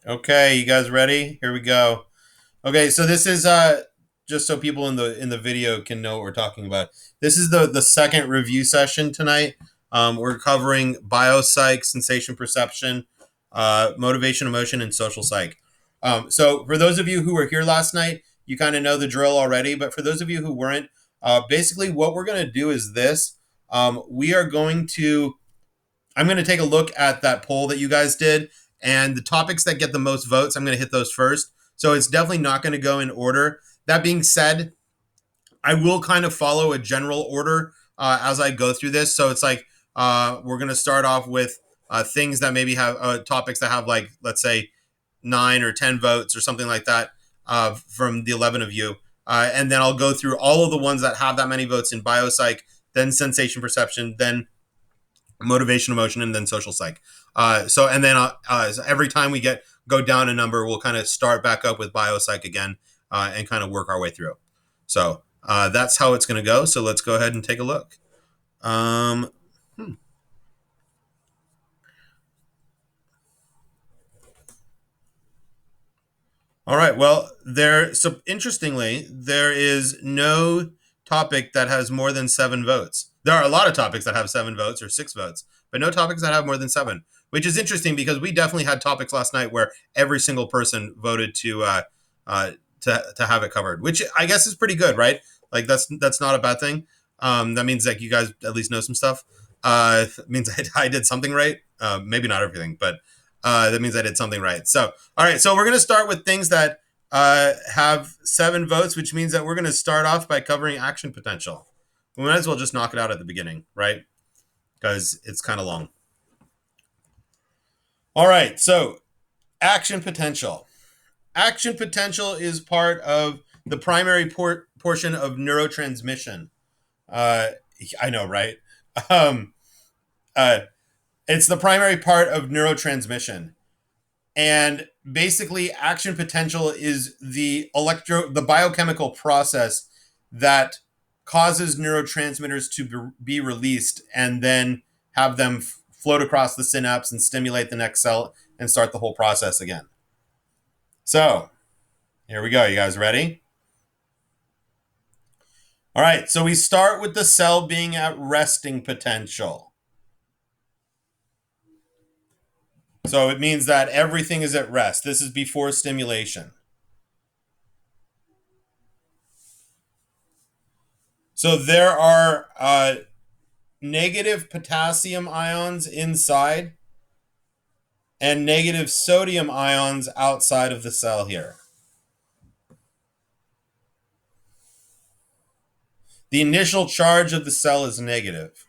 Okay, you guys ready? Here we go. Okay, so this is just so people in the video can know what we're talking about. This is the second review session tonight. We're covering biopsych, sensation perception, motivation, emotion, and social psych. So for those of you who were here last night, you kind of know the drill already. But for those of you who weren't, basically what we're going to do is this. We are going to I'm going to take a look at that poll that you guys did, and the topics that get the most votes, I'm going to hit those first. So it's definitely not going to go in order. That being said, I will kind of follow a general order as I go through this. So it's like we're going to start off with things that maybe have topics that have, like, let's say 9 or 10 votes or something like that from the 11 of you. And then I'll go through all of the ones that have that many votes in biopsych, then sensation perception, then motivation, emotion, and then social psych. So and then so every time we go down a number, we'll kind of start back up with biopsych again and kind of work our way through. So that's how it's going to go. So let's go ahead and take a look. Um, hmm. All right. Well, so interestingly, there is no topic that has more than 7 votes. There are a lot of topics that have 7 votes or 6 votes, but no topics that have more than 7, which is interesting because we definitely had topics last night where every single person voted uh, to have it covered, which I guess is pretty good, right? Like that's not a bad thing. That means like you guys at least know some stuff. It means I did something right. Maybe not everything, but that means I did something right. So, all right. So we're going to start with things that have 7 votes, which means that we're going to start off by covering action potential. We might as well just knock it out at the beginning, right? Because it's kind of long. All right. So, action potential. Action potential is part of the primary portion of neurotransmission. Uh, I know, right? Um, uh, it's the primary part of neurotransmission. And basically, action potential is the biochemical process that causes neurotransmitters to be released and then have them float across the synapse and stimulate the next cell and start the whole process again. So here we go. You guys ready? All right. So we start with the cell being at resting potential. So it means that everything is at rest. This is before stimulation. So there are negative potassium ions inside and negative sodium ions outside of the cell here. The initial charge of the cell is negative.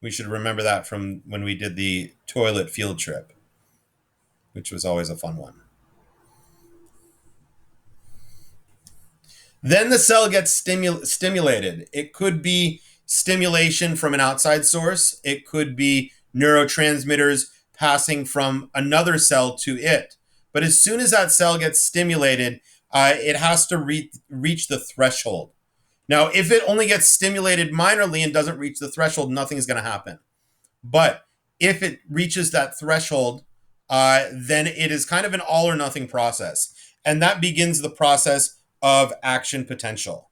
We should remember that from when we did the toilet field trip, which was always a fun one. Then the cell gets stimulated. It could be stimulation from an outside source. It could be neurotransmitters passing from another cell to it. But as soon as that cell gets stimulated, it has to reach the threshold. Now, if it only gets stimulated minorly and doesn't reach the threshold, nothing is going to happen. But if it reaches that threshold, then it is kind of an all or nothing process. And that begins the process of action potential.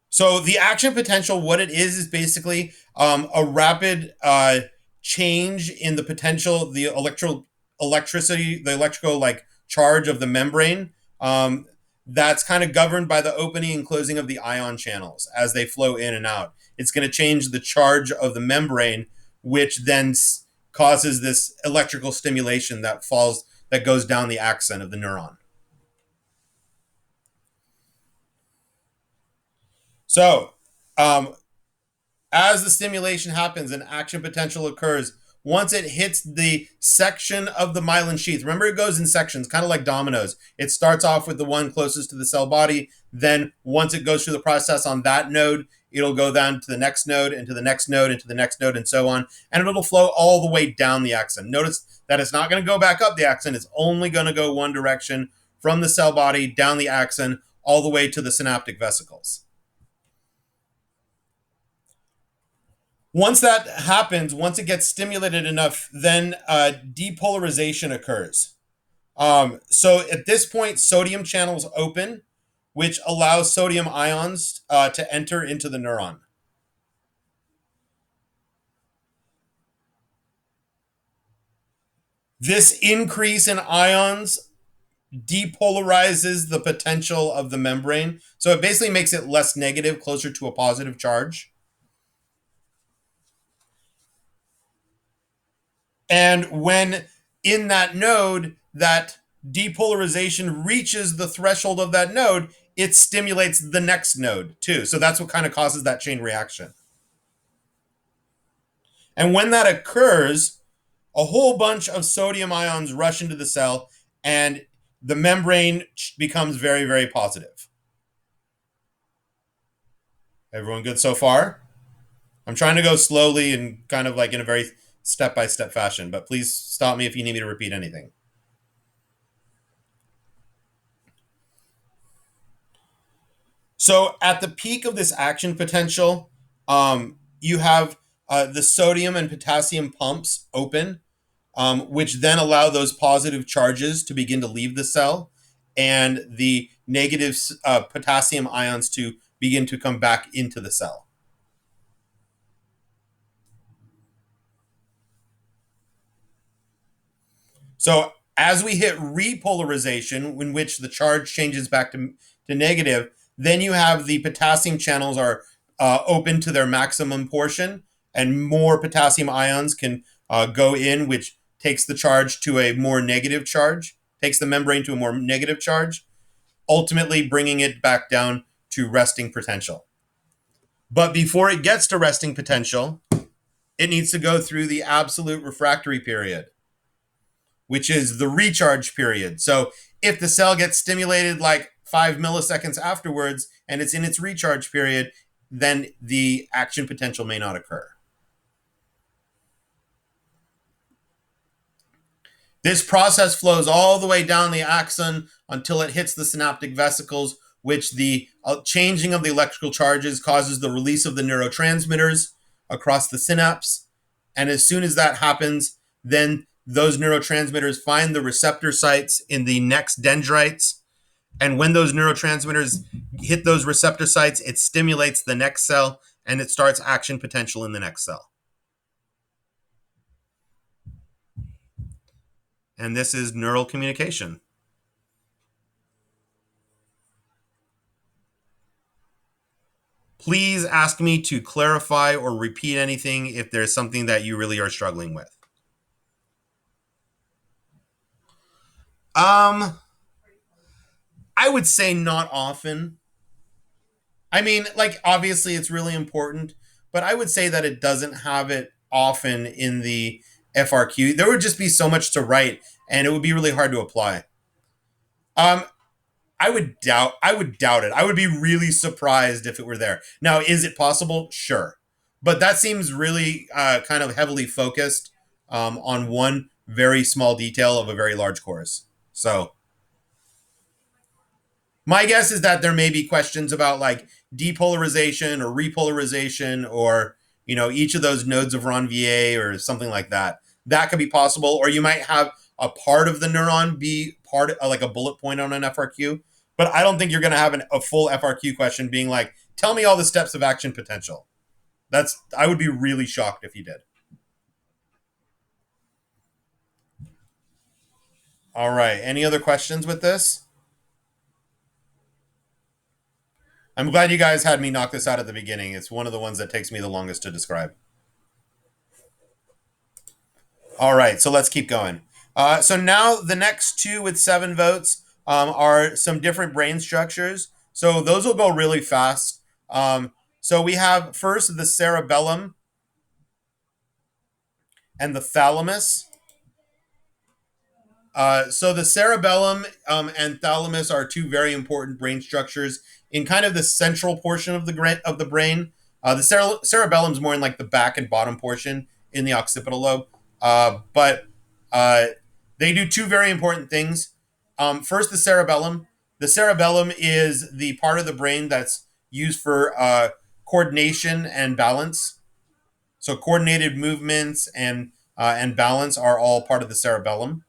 So the action potential, what it is basically a rapid change in the potential, the electricity, the electrical like charge of the membrane. That's kind of governed by the opening and closing of the ion channels as they flow in and out. It's going to change the charge of the membrane, which then causes this electrical stimulation that goes down the axon of the neuron. So, as the stimulation happens and action potential occurs, once it hits the section of the myelin sheath, remember it goes in sections, kind of like dominoes. It starts off with the one closest to the cell body. Then once it goes through the process on that node, it'll go down to the next node, and to the next node, and to the next node, and so on. And it'll flow all the way down the axon. Notice that it's not going to go back up the axon. It's only going to go one direction from the cell body down the axon all the way to the synaptic vesicles. Once that happens, once it gets stimulated enough, then depolarization occurs. So at this point, sodium channels open, which allows sodium ions to enter into the neuron. This increase in ions depolarizes the potential of the membrane. So it basically makes it less negative, closer to a positive charge. And when in that node, that depolarization reaches the threshold of that node, it stimulates the next node too. So that's what kind of causes that chain reaction. And when that occurs, a whole bunch of sodium ions rush into the cell and the membrane becomes very, very positive. Everyone good so far? I'm trying to go slowly and kind of like in a very step-by-step fashion, but please stop me if you need me to repeat anything. So at the peak of this action potential, you have the sodium and potassium pumps open, which then allow those positive charges to begin to leave the cell and the negative potassium ions to begin to come back into the cell. So as we hit repolarization, in which the charge changes back to negative, then you have the potassium channels are open to their maximum portion, and more potassium ions can go in, which takes the charge to a more negative charge, takes the membrane to a more negative charge, ultimately bringing it back down to resting potential. But before it gets to resting potential, it needs to go through the absolute refractory period, which is the recharge period. So if the cell gets stimulated like 5 milliseconds afterwards and it's in its recharge period, then the action potential may not occur. This process flows all the way down the axon until it hits the synaptic vesicles, which the changing of the electrical charges causes the release of the neurotransmitters across the synapse. And as soon as that happens, then those neurotransmitters find the receptor sites in the next dendrites. And when those neurotransmitters hit those receptor sites, it stimulates the next cell and it starts action potential in the next cell. And this is neural communication. Please ask me to clarify or repeat anything if there's something that you really are struggling with. I would say not often. I mean, like, obviously it's really important, but I would say that it doesn't have it often in the FRQ. There would just be so much to write and it would be really hard to apply. I would doubt it. I would be really surprised if it were there. Now, is it possible? Sure. But that seems really kind of heavily focused on one very small detail of a very large course. So my guess is that there may be questions about like depolarization or repolarization or, you know, each of those nodes of Ranvier or something like that. That could be possible. Or you might have a part of the neuron be part of, like a bullet point on an FRQ. But I don't think you're going to have a full FRQ question being like, tell me all the steps of action potential. I would be really shocked if you did. All right. Any other questions with this? I'm glad you guys had me knock this out at the beginning. It's one of the ones that takes me the longest to describe. All right, so let's keep going. So now the next two with 7 votes are some different brain structures. So those will go really fast. So we have first the cerebellum and the thalamus. So the cerebellum and thalamus are two very important brain structures in kind of the central portion of the brain. The cerebellum is more in like the back and bottom portion in the occipital lobe. But they do two very important things. First, the cerebellum. The cerebellum is the part of the brain that's used for coordination and balance. So coordinated movements and balance are all part of the cerebellum.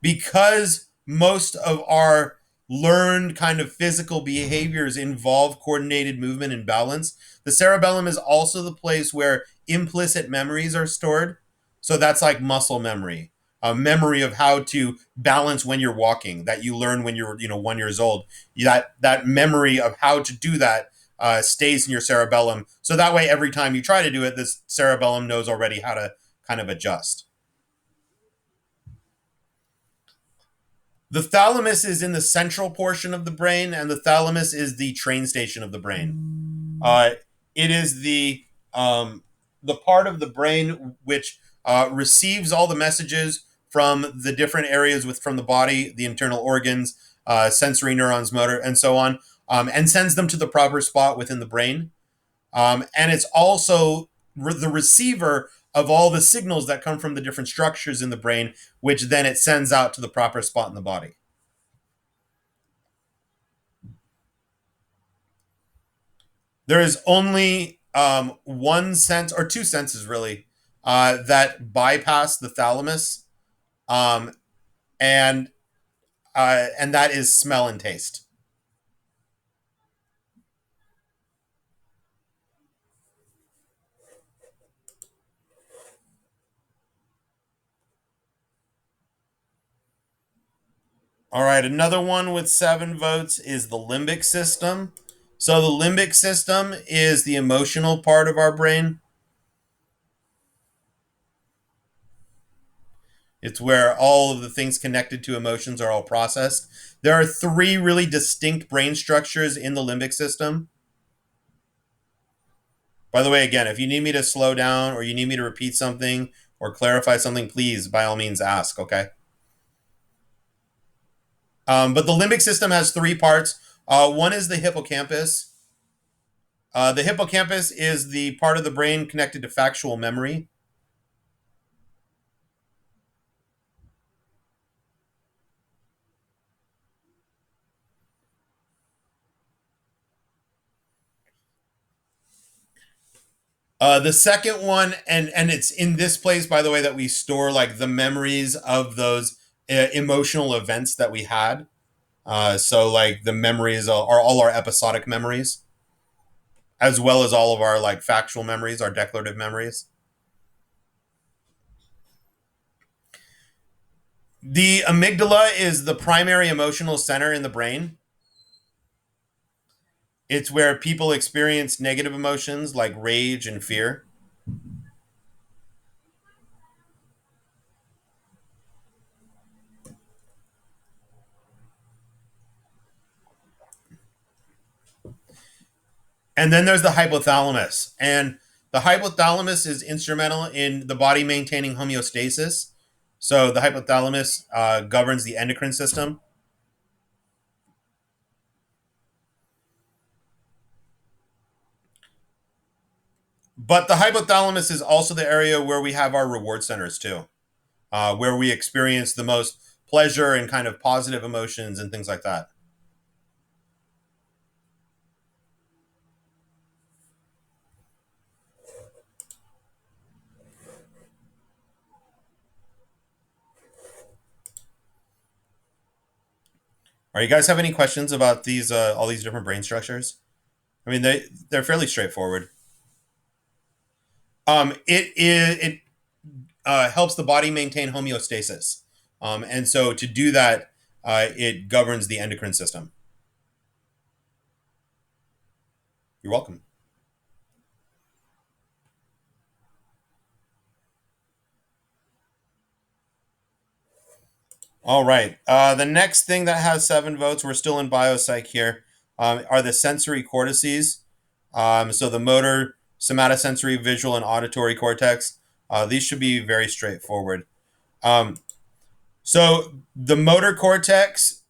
Because most of our learned kind of physical behaviors involve coordinated movement and balance, the cerebellum is also the place where implicit memories are stored. So that's like muscle memory, a memory of how to balance when you're walking that you learn when you're 1 years old. That memory of how to do that stays in your cerebellum. So that way, every time you try to do it, this cerebellum knows already how to kind of adjust. The thalamus is in the central portion of the brain, and the thalamus is the train station of the brain. It is the part of the brain which receives all the messages from the different areas from the body, the internal organs, sensory neurons, motor, and so on, and sends them to the proper spot within the brain. And it's also the receiver of all the signals that come from the different structures in the brain, which then it sends out to the proper spot in the body. There is only one sense or two senses really that bypass the thalamus, um, and and that is smell and taste. All right, another one with 7 votes is the limbic system. So the limbic system is the emotional part of our brain. It's where all of the things connected to emotions are all processed. There are 3 really distinct brain structures in the limbic system. By the way, again, if you need me to slow down or you need me to repeat something or clarify something, please, by all means, ask, okay? But the limbic system has 3 parts. One is the hippocampus. The hippocampus is the part of the brain connected to factual memory. The second one, and it's in this place, by the way, that we store like the memories of those emotional events that we had. So like the memories are all our episodic memories, as well as all of our like factual memories, our declarative memories. The amygdala is the primary emotional center in the brain. It's where people experience negative emotions like rage and fear. And then there's the hypothalamus. And the hypothalamus is instrumental in the body maintaining homeostasis. So the hypothalamus governs the endocrine system. But the hypothalamus is also the area where we have our reward centers too, where we experience the most pleasure and kind of positive emotions and things like that. Are you guys have any questions about these all these different brain structures? I mean, they're fairly straightforward. It helps the body maintain homeostasis, and so to do that, it governs the endocrine system. You're welcome. All right. The next thing that has 7 votes, we're still in biopsych here, are the sensory cortices. So the motor, somatosensory, visual, and auditory cortex. These should be very straightforward. Um, so the motor cortex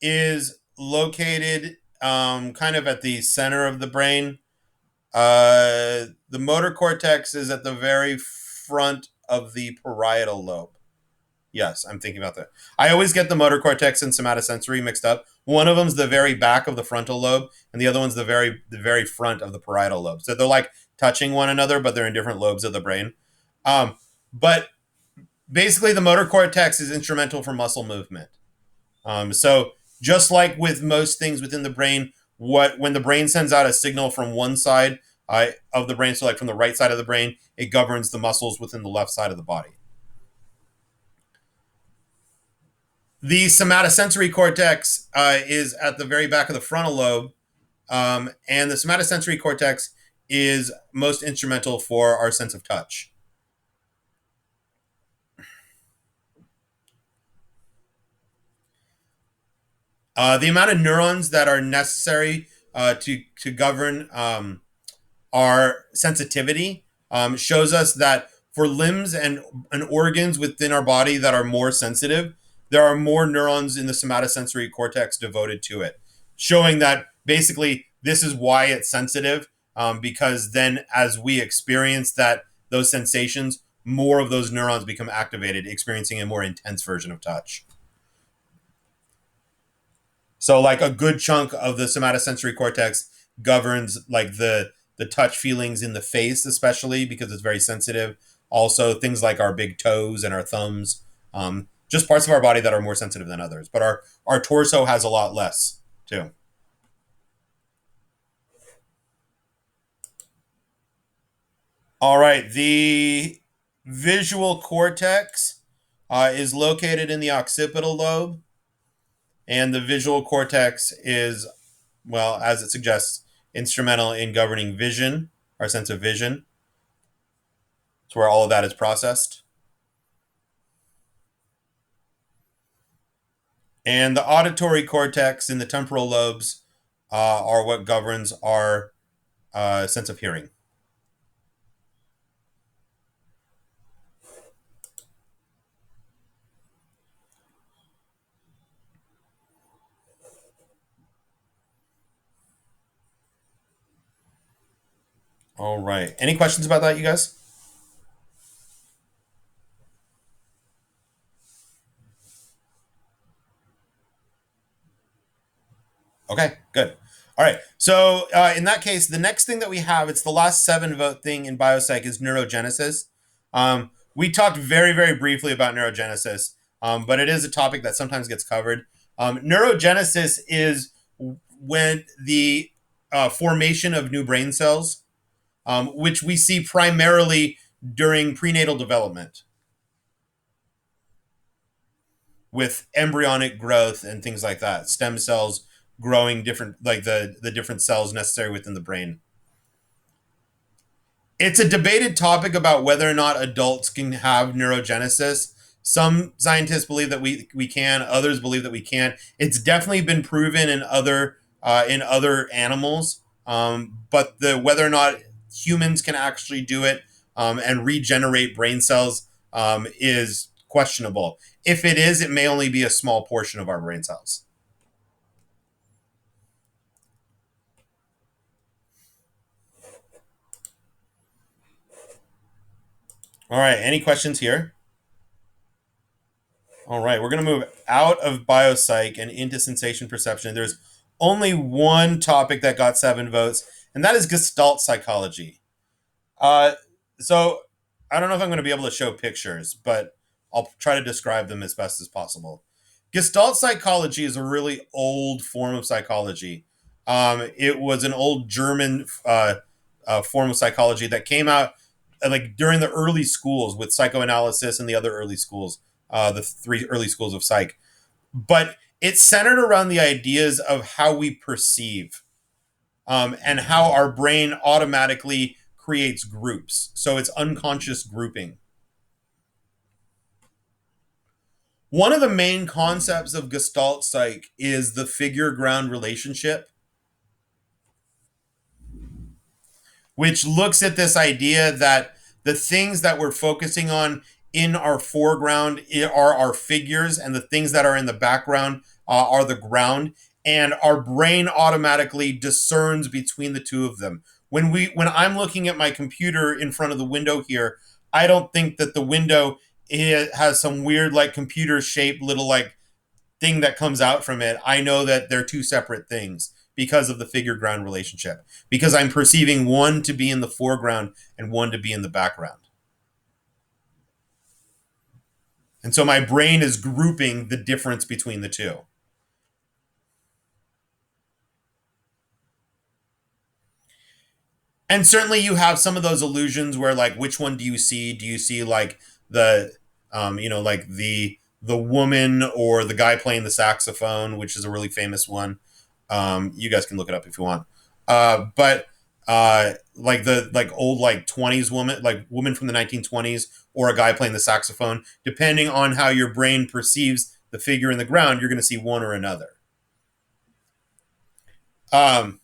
is located kind of at the center of the brain. The motor cortex is at the very front of the parietal lobe. Yes, I'm thinking about that. I always get the motor cortex and somatosensory mixed up. One of them's the very back of the frontal lobe, and the other one's the very front of the parietal lobe. So they're like touching one another, but they're in different lobes of the brain. But basically, the motor cortex is instrumental for muscle movement. So just like with most things within the brain, when the brain sends out a signal from one side of the brain, so like from the right side of the brain, it governs the muscles within the left side of the body. The somatosensory cortex is at the very back of the frontal lobe, and the somatosensory cortex is most instrumental for our sense of touch. The amount of neurons that are necessary to govern our sensitivity shows us that for limbs and organs within our body that are more sensitive, there are more neurons in the somatosensory cortex devoted to it, showing that basically this is why it's sensitive, because then as we experience those sensations, more of those neurons become activated, experiencing a more intense version of touch. So like a good chunk of the somatosensory cortex governs like the touch feelings in the face, especially because it's very sensitive. Also, things like our big toes and our thumbs, just parts of our body that are more sensitive than others. But our torso has a lot less too. All right, the visual cortex is located in the occipital lobe, and the visual cortex is, well, as it suggests, instrumental in governing vision, our sense of vision. It's where all of that is processed. And the auditory cortex in the temporal lobes are what governs our sense of hearing. All right. Any questions about that, you guys? Okay, good. All right. So in that case, the next thing that we have, it's the last 7-vote thing in biopsych, is neurogenesis. We talked very, very briefly about neurogenesis, but it is a topic that sometimes gets covered. Neurogenesis is when the formation of new brain cells, which we see primarily during prenatal development with embryonic growth and things like that, stem cells growing different, like the different cells necessary within the brain. It's a debated topic about whether or not adults can have neurogenesis. Some scientists believe that we can, others believe that we can't. It's definitely been proven in other animals, but the whether or not humans can actually do it and regenerate brain cells is questionable. If it is, it may only be a small portion of our brain cells. All right, any questions here? All right, we're going to move out of biopsych and into sensation perception. There's only one topic that got 7 votes, and that is Gestalt psychology. Uh, so I don't know if I'm going to be able to show pictures, but I'll try to describe them as best as possible. Gestalt psychology is a really old form of psychology. It was an old German form of psychology that came out like during the early schools with psychoanalysis and the other early schools, the 3 early schools of psych. But it's centered around the ideas of how we perceive and how our brain automatically creates groups. So it's unconscious grouping. One of the main concepts of Gestalt psych is the figure ground relationship, which looks at this idea that the things that we're focusing on in our foreground are our figures, and the things that are in the background are the ground, and our brain automatically discerns between the two of them. When I'm looking at my computer in front of the window here, I don't think that the window it has some weird like computer shaped little like thing that comes out from it, I know that they're two separate things because of the figure ground relationship. Because I'm perceiving one to be in the foreground and one to be in the background. And so my brain is grouping the difference between the two. And certainly you have some of those illusions where like which one do you see? Do you see like the like the woman or the guy playing the saxophone, which is a really famous one. You guys can look it up if you want. But like the like old like 20s woman, like woman from the 1920s, or a guy playing the saxophone, depending on how your brain perceives the figure in the ground, you're going to see one or another. Um,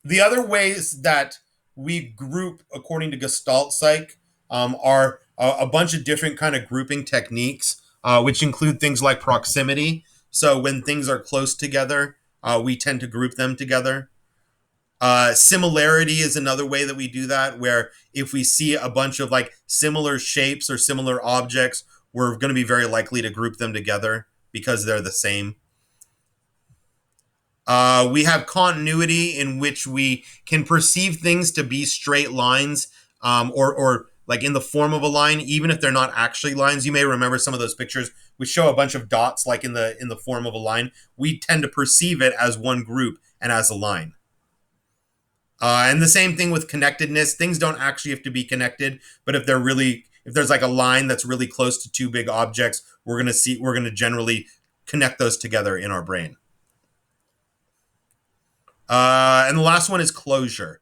the other ways that we group according to Gestalt Psych are a bunch of different kind of grouping techniques, which include things like proximity. So when things are close together, we tend to group them together. Similarity is another way that we do that, where if we see a bunch of like similar shapes or similar objects, we're going to be very likely to group them together because they're the same. We have continuity in which we can perceive things to be straight lines, or like in the form of a line, even if they're not actually lines. You may remember some of those pictures which show a bunch of dots, like in the form of a line. We tend to perceive it as one group and as a line. And the same thing with connectedness. Things don't actually have to be connected, but if there's like a line that's really close to two big objects, we're gonna generally connect those together in our brain. And the last one is closure.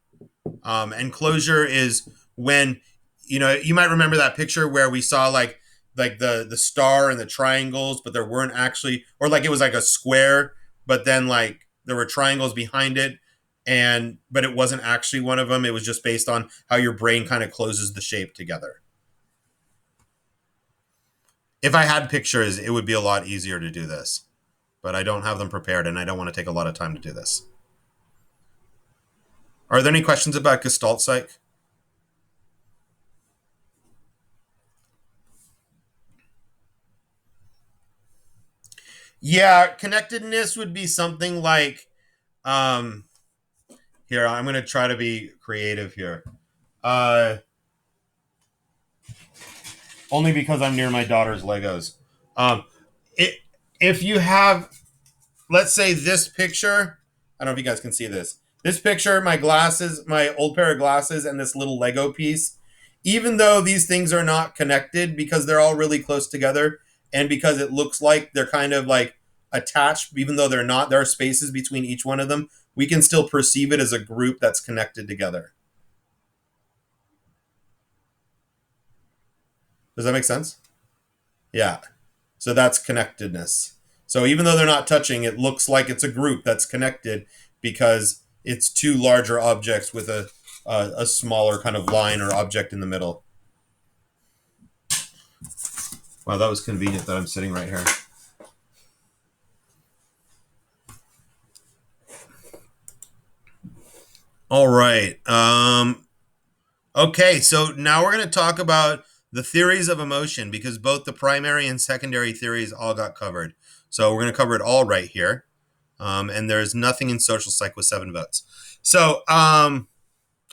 And closure is when you might remember that picture where we saw like the star and the triangles, but there weren't actually, or like it was like a square, but then like there were triangles behind it, and but it wasn't actually one of them. It was just based on how your brain kind of closes the shape together. If I had pictures, it would be a lot easier to do this, but I don't have them prepared, and I don't want to take a lot of time to do this. Are there any questions about Gestalt Psych? Yeah, connectedness would be something like, um here, I'm going to try to be creative here. Uh Only because I'm near my daughter's Legos. Um it, if you have, let's say, this picture, I don't know if you guys can see this. This picture, my glasses, my old pair of glasses, and this little Lego piece, even though these things are not connected because they're all really close together, and because it looks like they're kind of like attached, even though they're not, there are spaces between each one of them, we can still perceive it as a group that's connected together. Does that make sense? Yeah. So that's connectedness. So even though they're not touching, it looks like it's a group that's connected because it's two larger objects with a smaller kind of line or object in the middle. Wow, that was convenient that I'm sitting right here. All right. Okay, so now we're going to talk about the theories of emotion, because both the primary and secondary theories all got covered. So we're going to cover it all right here. And there's nothing in social psych with 7 votes. So, all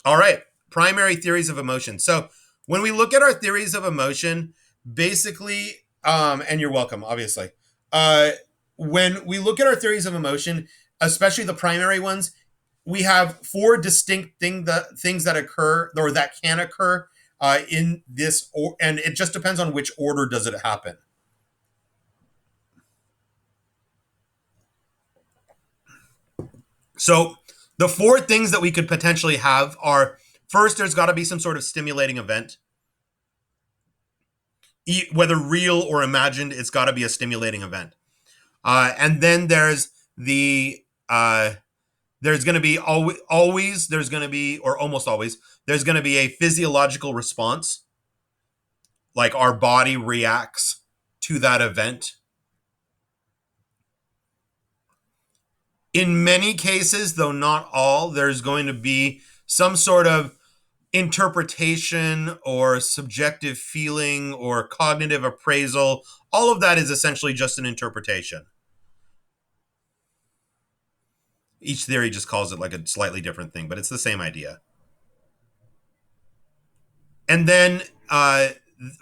right, primary theories of emotion. So when we look at our theories of emotion, basically, and you're welcome, obviously. When we look at our theories of emotion, especially the primary ones, we have 4 distinct things that occur or that can occur in this, and it just depends on which order does it happen. So the 4 things that we could potentially have are: first, there's got to be some sort of stimulating event. Whether real or imagined, it's got to be a stimulating event. And then there's going to be always there's going to be, or almost always, there's going to be a physiological response, like our body reacts to that event. In many cases, though not all, there's going to be some sort of interpretation or subjective feeling or cognitive appraisal, all of that is essentially just an interpretation. Each theory just calls it like a slightly different thing, but it's the same idea. And then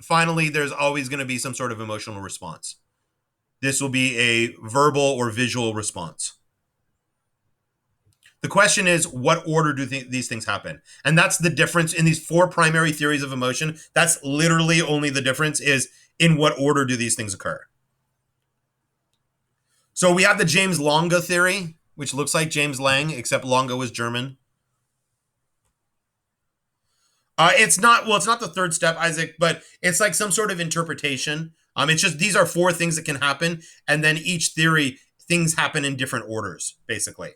finally, there's always going to be some sort of emotional response. This will be a verbal or visual response. The question is, what order do these things happen? And that's the difference in these four primary theories of emotion. That's literally only the difference is in what order do these things occur. So we have the James Lange theory, which looks like James Lang, except Lange was German. It's not the third step, Isaac, but it's like some sort of interpretation. It's just these are four things that can happen, and then each theory, things happen in different orders, basically.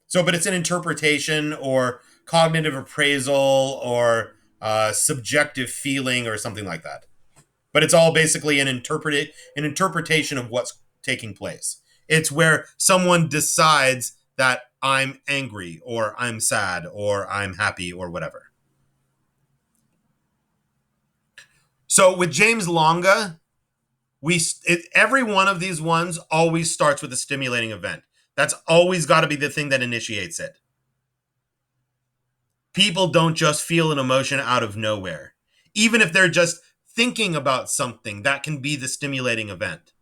So, but it's an interpretation or cognitive appraisal or subjective feeling or something like that. But it's all basically an interpretation of what's taking place. It's where someone decides that I'm angry or I'm sad or I'm happy or whatever. So with James Lange, every one of these ones always starts with a stimulating event. That's always got to be the thing that initiates it. People don't just feel an emotion out of nowhere. Even if they're just thinking about something, that can be the stimulating event.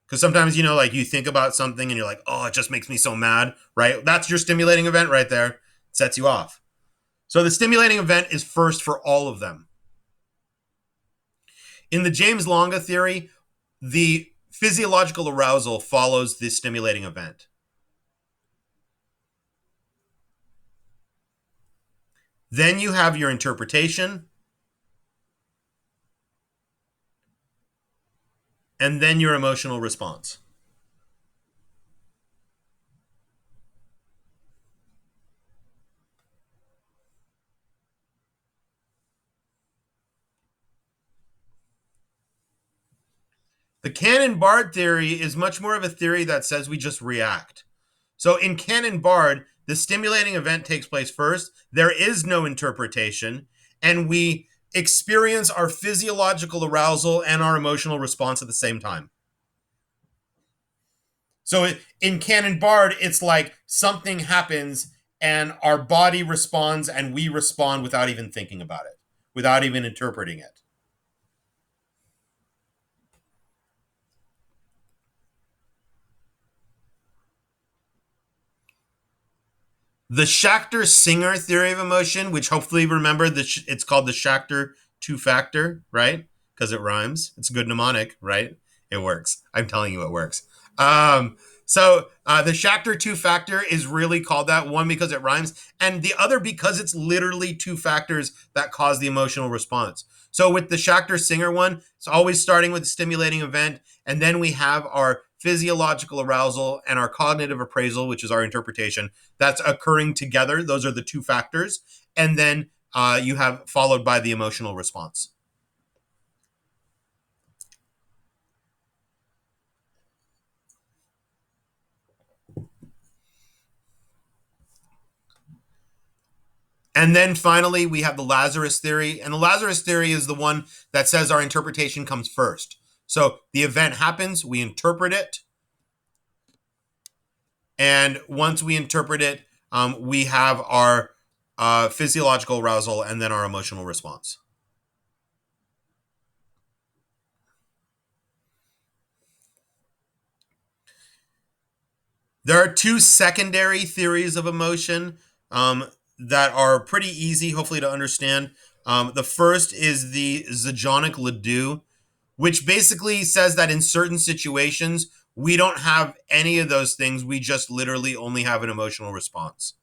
Because sometimes, like you think about something and you're like, oh, it just makes me so mad, right? That's your stimulating event right there. It sets you off. So the stimulating event is first for all of them. In the James Lange theory, the physiological arousal follows the stimulating event. Then you have your interpretation. And then your emotional response. The Cannon-Bard theory is much more of a theory that says we just react. So in Cannon-Bard, the stimulating event takes place first. There is no interpretation, and we experience our physiological arousal and our emotional response at the same time. So in Cannon-Bard, it's like something happens and our body responds and we respond without even thinking about it, without even interpreting it. The Schachter-Singer theory of emotion, which hopefully you remember, it's called the Schachter two-factor, right? Because it rhymes. It's a good mnemonic, right? It works. I'm telling you it works. So the Schachter two-factor is really called that, one because it rhymes, and the other because it's literally two factors that cause the emotional response. So with the Schachter-Singer one, it's always starting with a stimulating event, and then we have our physiological arousal and our cognitive appraisal, which is our interpretation, that's occurring together. Those are the two factors. And then you have followed by the emotional response. And then finally, we have the Lazarus theory. And the Lazarus theory is the one that says our interpretation comes first. So the event happens, we interpret it. And once we interpret it, we have our physiological arousal and then our emotional response. There are two secondary theories of emotion that are pretty easy, hopefully, to understand. The first is the Zajonc-Ledoux, which basically says that in certain situations, we don't have any of those things. We just literally only have an emotional response.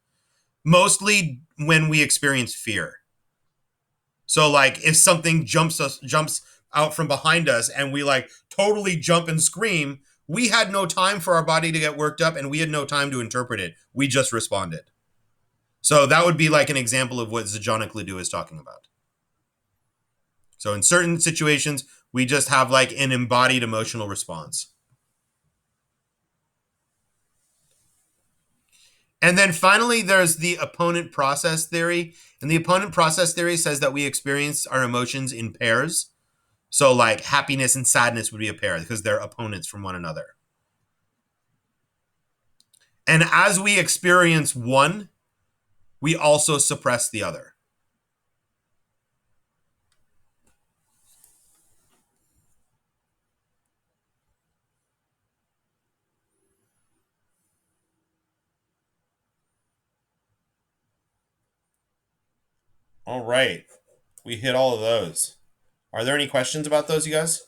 Mostly when we experience fear. So like if something jumps out from behind us and we like totally jump and scream, we had no time for our body to get worked up and we had no time to interpret it. We just responded. So that would be like an example of what Zajonc-Ledoux is talking about. So in certain situations, we just have like an embodied emotional response. And then finally, there's the opponent process theory. And the opponent process theory says that we experience our emotions in pairs. So, like happiness and sadness would be a pair because they're opponents from one another. And as we experience one, we also suppress the other. All right. We hit all of those. Are there any questions about those, you guys?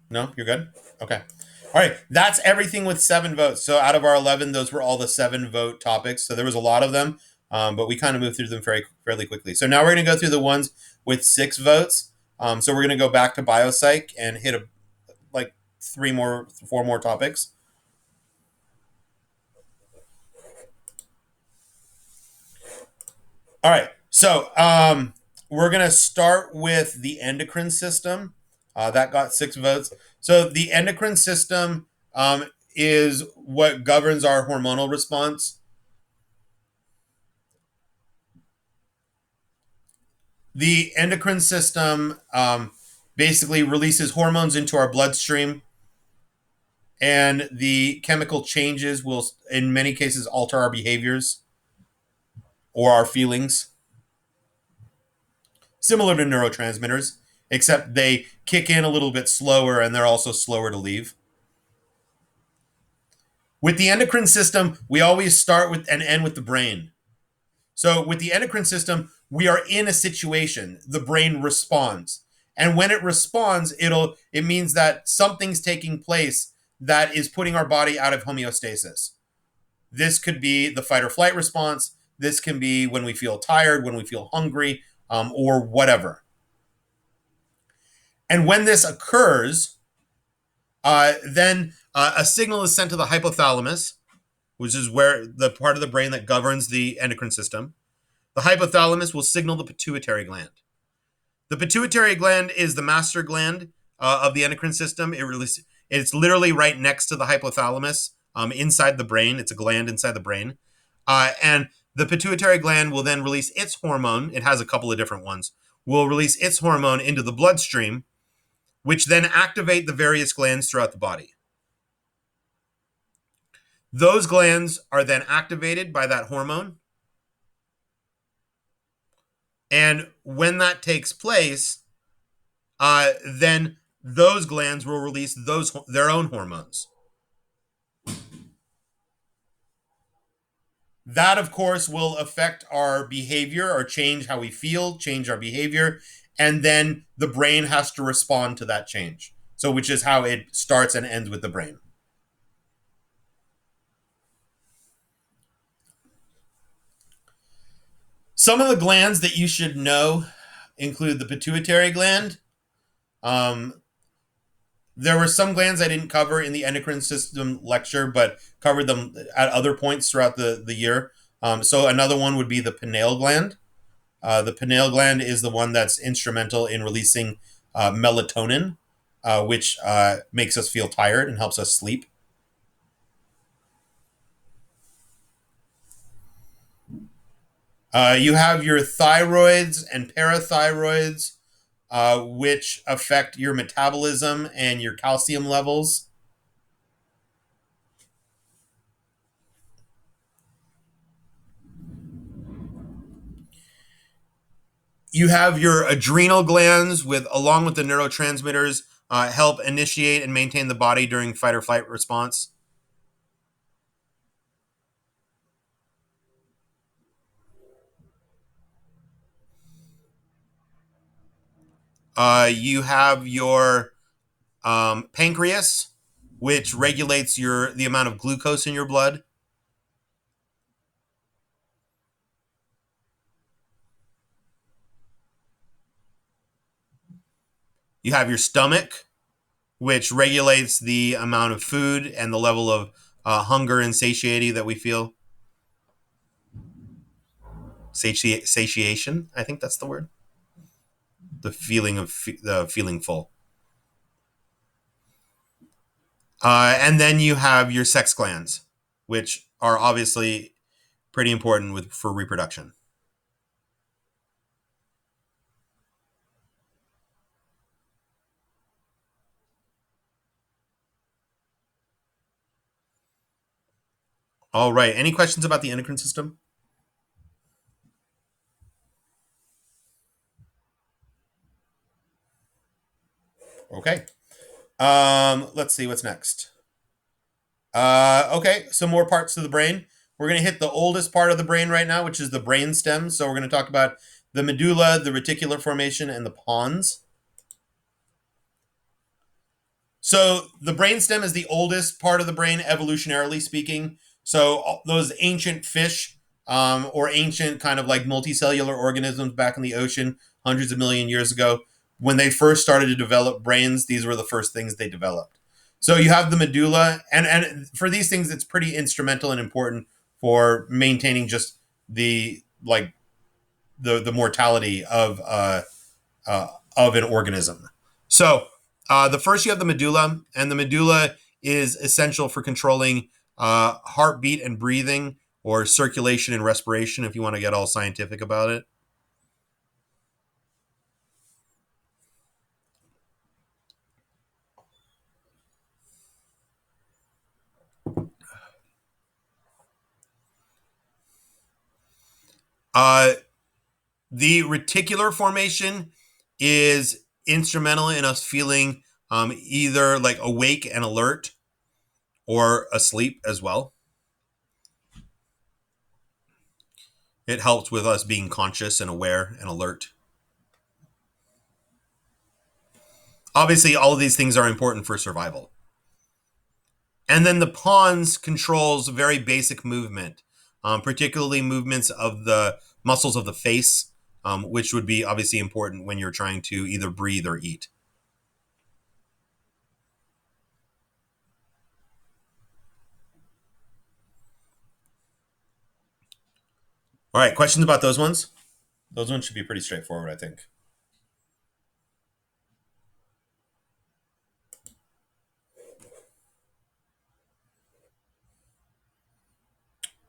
No, you're good? Okay. All right. That's everything with 7 votes. So out of our 11, those were all the 7 vote topics. So there was a lot of them, but we kind of moved through them fairly quickly. So now we're going to go through the ones with 6 votes. So we're going to go back to biopsych and hit like 4 more topics. All right. So we're going to start with the endocrine system. That got 6 votes. So the endocrine system is what governs our hormonal response. The endocrine system basically releases hormones into our bloodstream, and the chemical changes will, in many cases, alter our behaviors or our feelings. Similar to neurotransmitters, except they kick in a little bit slower and they're also slower to leave. With the endocrine system, we always start with and end with the brain. So with the endocrine system, we are in a situation. The brain responds. And when it responds, it means that something's taking place that is putting our body out of homeostasis. This could be the fight or flight response. This can be when we feel tired, when we feel hungry, or whatever. And when this occurs, then a signal is sent to the hypothalamus, which is where the part of the brain that governs the endocrine system. The hypothalamus will signal the pituitary gland. The pituitary gland is the master gland of the endocrine system. It's literally right next to the hypothalamus, inside the brain. It's a gland inside the brain. And the pituitary gland will then release its hormone. It has a couple of different ones. Will release its hormone into the bloodstream, which then activate the various glands throughout the body. Those glands are then activated by that hormone. And when that takes place, then those glands will release their own hormones. That, of course, will affect our behavior or change how we feel, change our behavior, and then the brain has to respond to that change. So, which is how it starts and ends with the brain. Some of the glands that you should know include the pituitary gland. There were some glands I didn't cover in the endocrine system lecture, but covered them at other points throughout the year. So another one would be the pineal gland. The pineal gland is the one that's instrumental in releasing melatonin, which makes us feel tired and helps us sleep. You have your thyroids and parathyroids, which affect your metabolism and your calcium levels. You have your adrenal glands, along with the neurotransmitters, help initiate and maintain the body during fight or flight response. You have your pancreas, which regulates the amount of glucose in your blood. You have your stomach, which regulates the amount of food and the level of hunger and satiety that we feel. Satiation, I think that's the word. The feeling of the feeling full. And then you have your sex glands, which are obviously pretty important for reproduction. All right. Any questions about the endocrine system? Okay. Let's see what's next. Okay, some more parts of the brain. We're going to hit the oldest part of the brain right now, which is the brain stem. So we're going to talk about the medulla, the reticular formation, and the pons. So the brainstem is the oldest part of the brain, evolutionarily speaking. So those ancient fish, or ancient kind of like multicellular organisms back in the ocean, hundreds of million years ago, when they first started to develop brains, these were the first things they developed. So you have the medulla, and for these things, it's pretty instrumental and important for maintaining just the like the mortality of an organism. So the first you have the medulla, and the medulla is essential for controlling heartbeat and breathing, or circulation and respiration, if you want to get all scientific about it. Uh, the reticular formation is instrumental in us feeling either like awake and alert or asleep as well. It helps with us being conscious and aware and alert. Obviously, all of these things are important for survival. And then the pons controls very basic movement, particularly movements of the muscles of the face, which would be obviously important when you're trying to either breathe or eat. All right, questions about those ones? Those ones should be pretty straightforward, I think.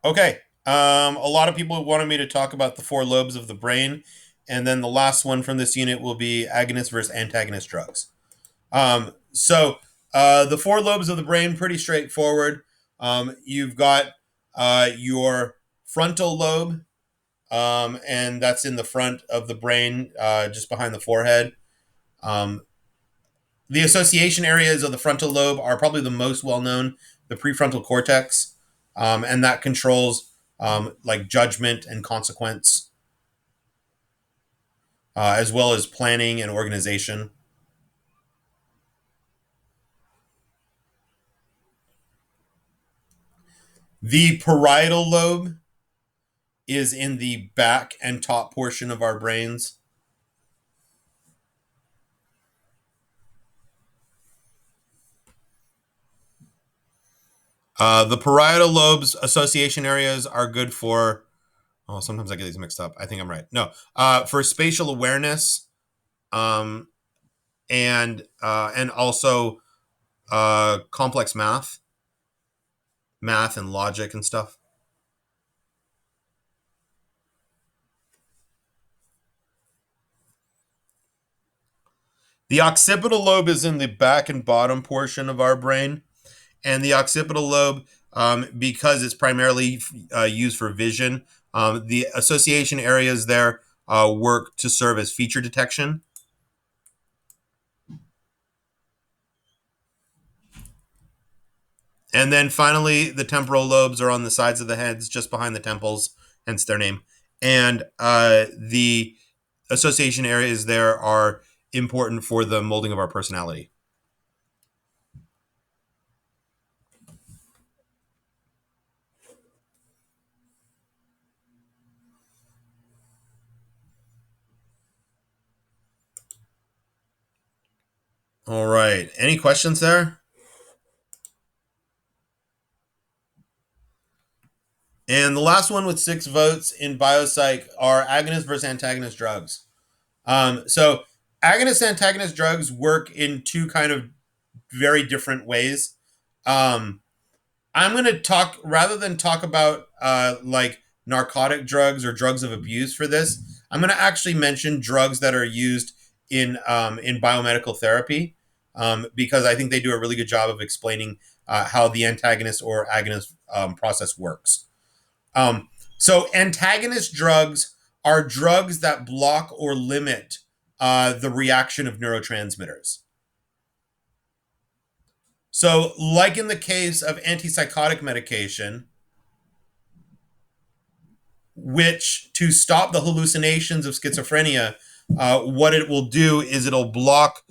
Okay. A lot of people wanted me to talk about the four lobes of the brain, and then the last one from this unit will be agonist versus antagonist drugs. The four lobes of the brain, pretty straightforward. You've got your frontal lobe, and that's in the front of the brain, just behind the forehead. Um, the association areas of the frontal lobe are probably the most well known, the prefrontal cortex, and that controls like judgment and consequence, as well as planning and organization. The parietal lobe is in the back and top portion of our brains. The parietal lobes association areas are good for. Oh, sometimes I get these mixed up. I think I'm right. No, for spatial awareness, um, and also complex math and logic and stuff. The occipital lobe is in the back and bottom portion of our brain, and the occipital lobe, because it's primarily used for vision, the association areas there work to serve as feature detection. And then finally, the temporal lobes are on the sides of the heads, just behind the temples, hence their name. And the association areas there are important for the molding of our personality. All right. Any questions there? And the last one with 6 votes in biopsych are agonist versus antagonist drugs. So agonist antagonist drugs work in two kind of very different ways. I'm going to talk, rather than talk about like narcotic drugs or drugs of abuse for this, I'm going to actually mention drugs that are used in biomedical therapy, because I think they do a really good job of explaining how the antagonist or agonist process works. So antagonist drugs are drugs that block or limit the reaction of neurotransmitters. So, like in the case of antipsychotic medication, which to stop the hallucinations of schizophrenia, what it will do is it'll block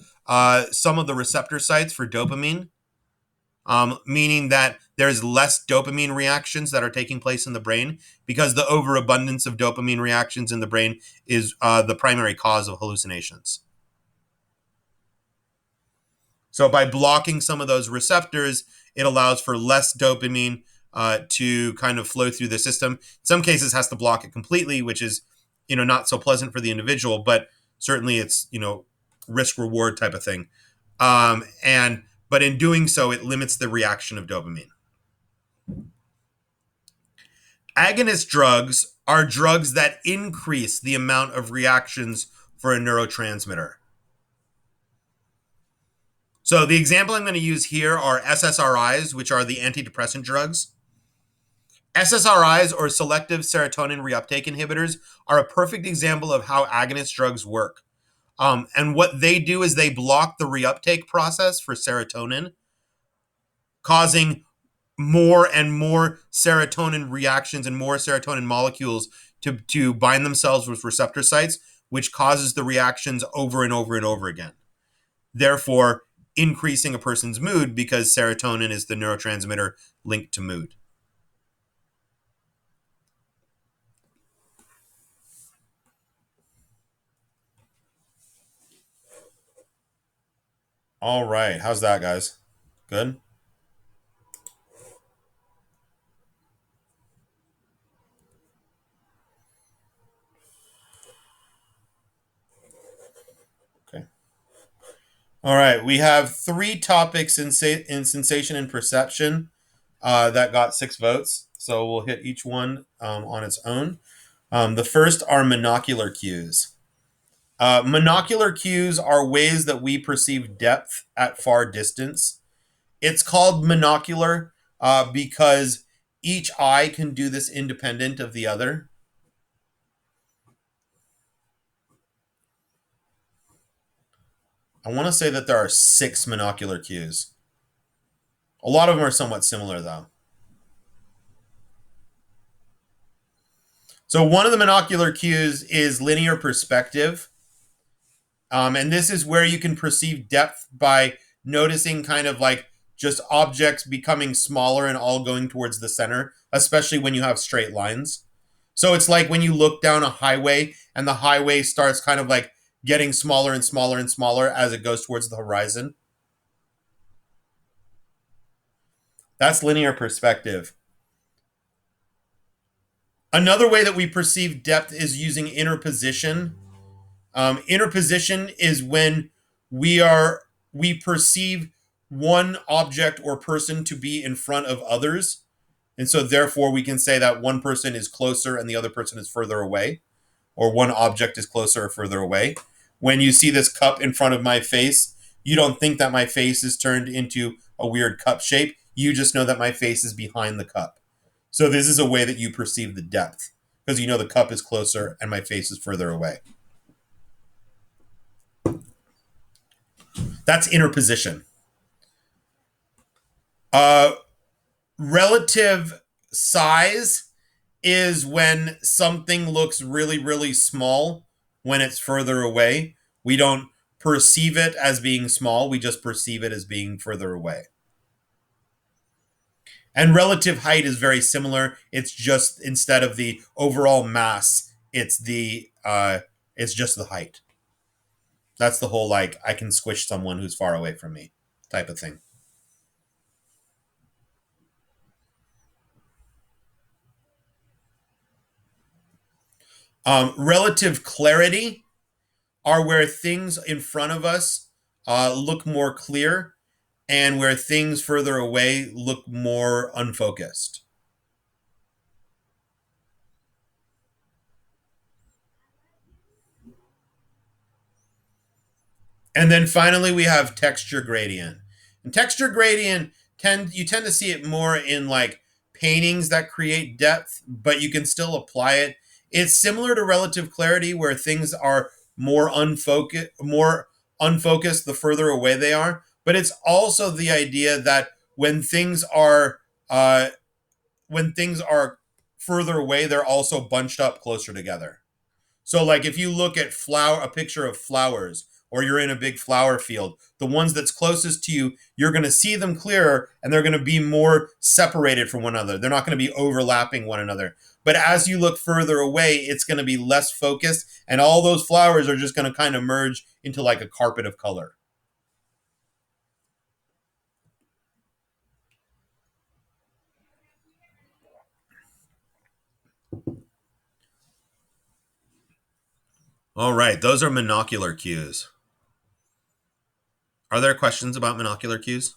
some of the receptor sites for dopamine, meaning that there's less dopamine reactions that are taking place in the brain because the overabundance of dopamine reactions in the brain is the primary cause of hallucinations. So by blocking some of those receptors, it allows for less dopamine to kind of flow through the system. In some cases, has to block it completely, which is, not so pleasant for the individual, but certainly it's, risk reward type of thing. But in doing so, it limits the reaction of dopamine. Agonist drugs are drugs that increase the amount of reactions for a neurotransmitter. So the example I'm going to use here are SSRIs, which are the antidepressant drugs. SSRIs, or selective serotonin reuptake inhibitors, are a perfect example of how agonist drugs work. And what they do is they block the reuptake process for serotonin, causing more and more serotonin reactions and more serotonin molecules to bind themselves with receptor sites, which causes the reactions over and over and over again. Therefore, increasing a person's mood because serotonin is the neurotransmitter linked to mood. All right. How's that, guys? Good? Okay. All right. We have 3 topics in sensation and perception that got 6 votes. So we'll hit each one on its own. The first are monocular cues. Monocular cues are ways that we perceive depth at far distance. It's called monocular because each eye can do this independent of the other. I want to say that there are 6 monocular cues. A lot of them are somewhat similar, though. So one of the monocular cues is linear perspective. And this is where you can perceive depth by noticing kind of like just objects becoming smaller and all going towards the center, especially when you have straight lines. So it's like when you look down a highway and the highway starts kind of like getting smaller and smaller and smaller as it goes towards the horizon. That's linear perspective. Another way that we perceive depth is using interposition. Interposition is when we perceive one object or person to be in front of others, and so therefore we can say that one person is closer and the other person is further away, or one object is closer or further away. When you see this cup in front of my face, you don't think that my face is turned into a weird cup shape. You just know that my face is behind the cup. So this is a way that you perceive the depth, because you know the cup is closer and my face is further away. That's interposition. Relative size is when something looks really, really small when it's further away. We don't perceive it as being small, we just perceive it as being further away. And relative height is very similar. It's just instead of the overall mass, it's just the height. That's the whole like I can squish someone who's far away from me type of thing. Relative clarity are where things in front of us look more clear, and where things further away look more unfocused. And then finally, we have texture gradient. And texture gradient you tend to see it more in like paintings that create depth, but you can still apply it. It's similar to relative clarity, where things are more unfocused the further away they are. But it's also the idea that when things are uh, when things are further away, they're also bunched up closer together. So like if you look at a picture of flowers, or you're in a big flower field, the ones that's closest to you, you're going to see them clearer, and they're going to be more separated from one another. They're not going to be overlapping one another. But as you look further away, it's going to be less focused, and all those flowers are just going to kind of merge into like a carpet of color. All right, those are monocular cues. Are there questions about monocular cues?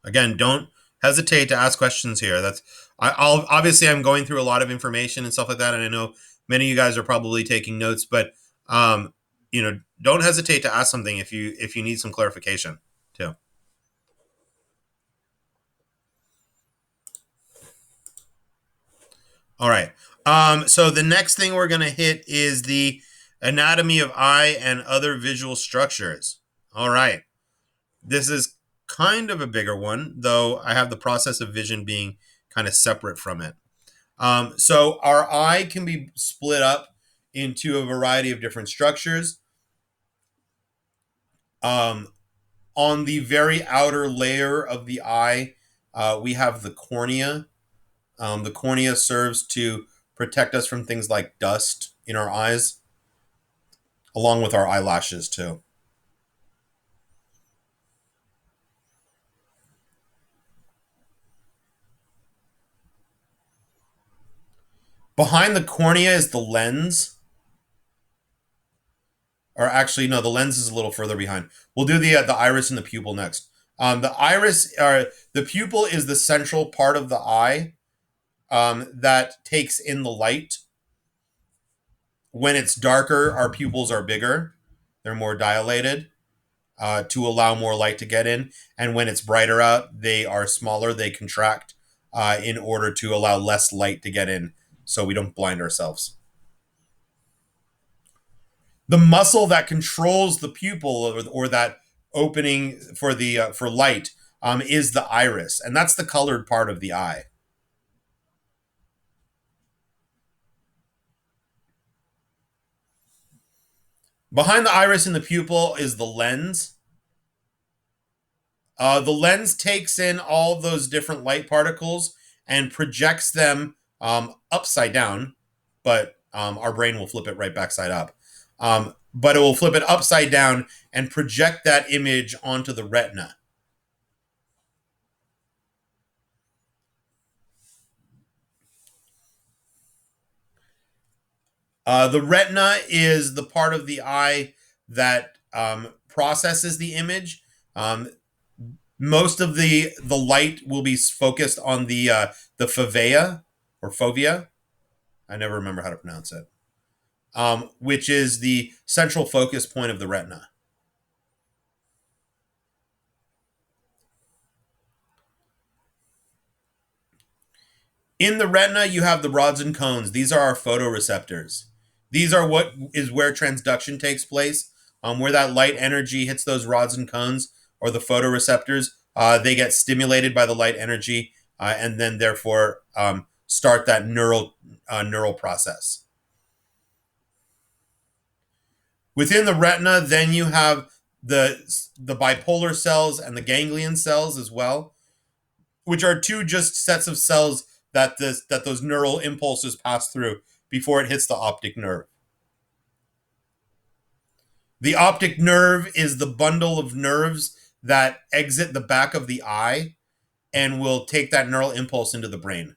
Again, don't hesitate to ask questions here. I'll obviously I'm going through a lot of information and stuff like that, and I know many of you guys are probably taking notes, but don't hesitate to ask something if you need some clarification too. All right. So the next thing we're going to hit is the anatomy of eye and other visual structures. All right. This is kind of a bigger one, though I have the process of vision being kind of separate from it. So our eye can be split up into a variety of different structures. Um, on the very outer layer of the eye, we have the cornea. The cornea serves to protect us from things like dust in our eyes, along with our eyelashes, too. Behind the cornea is the lens. Or actually, no, the lens is a little further behind. We'll do the iris and the pupil next. The pupil is the central part of the eye that takes in the light. When it's darker, our pupils are bigger; they're more dilated to allow more light to get in. And when it's brighter out, they are smaller; they contract in order to allow less light to get in, so we don't blind ourselves. The muscle that controls the pupil, or that opening for the for light, is the iris, and that's the colored part of the eye. Behind the iris and the pupil is the lens. The lens takes in all those different light particles and projects them upside down, but our brain will flip it right backside up. But it will flip it upside down and project that image onto the retina. The retina is the part of the eye that processes the image. Most of the light will be focused on the fovea or fovea. I never remember how to pronounce it. Which is the central focus point of the retina. In the retina, you have the rods and cones. These are our photoreceptors. These are what is where transduction takes place, where that light energy hits those rods and cones or the photoreceptors. They get stimulated by the light energy, and then therefore start that neural process. Within the retina, then you have the bipolar cells and the ganglion cells as well, which are two just sets of cells that those neural impulses pass through before it hits the optic nerve. The optic nerve is the bundle of nerves that exit the back of the eye and will take that neural impulse into the brain.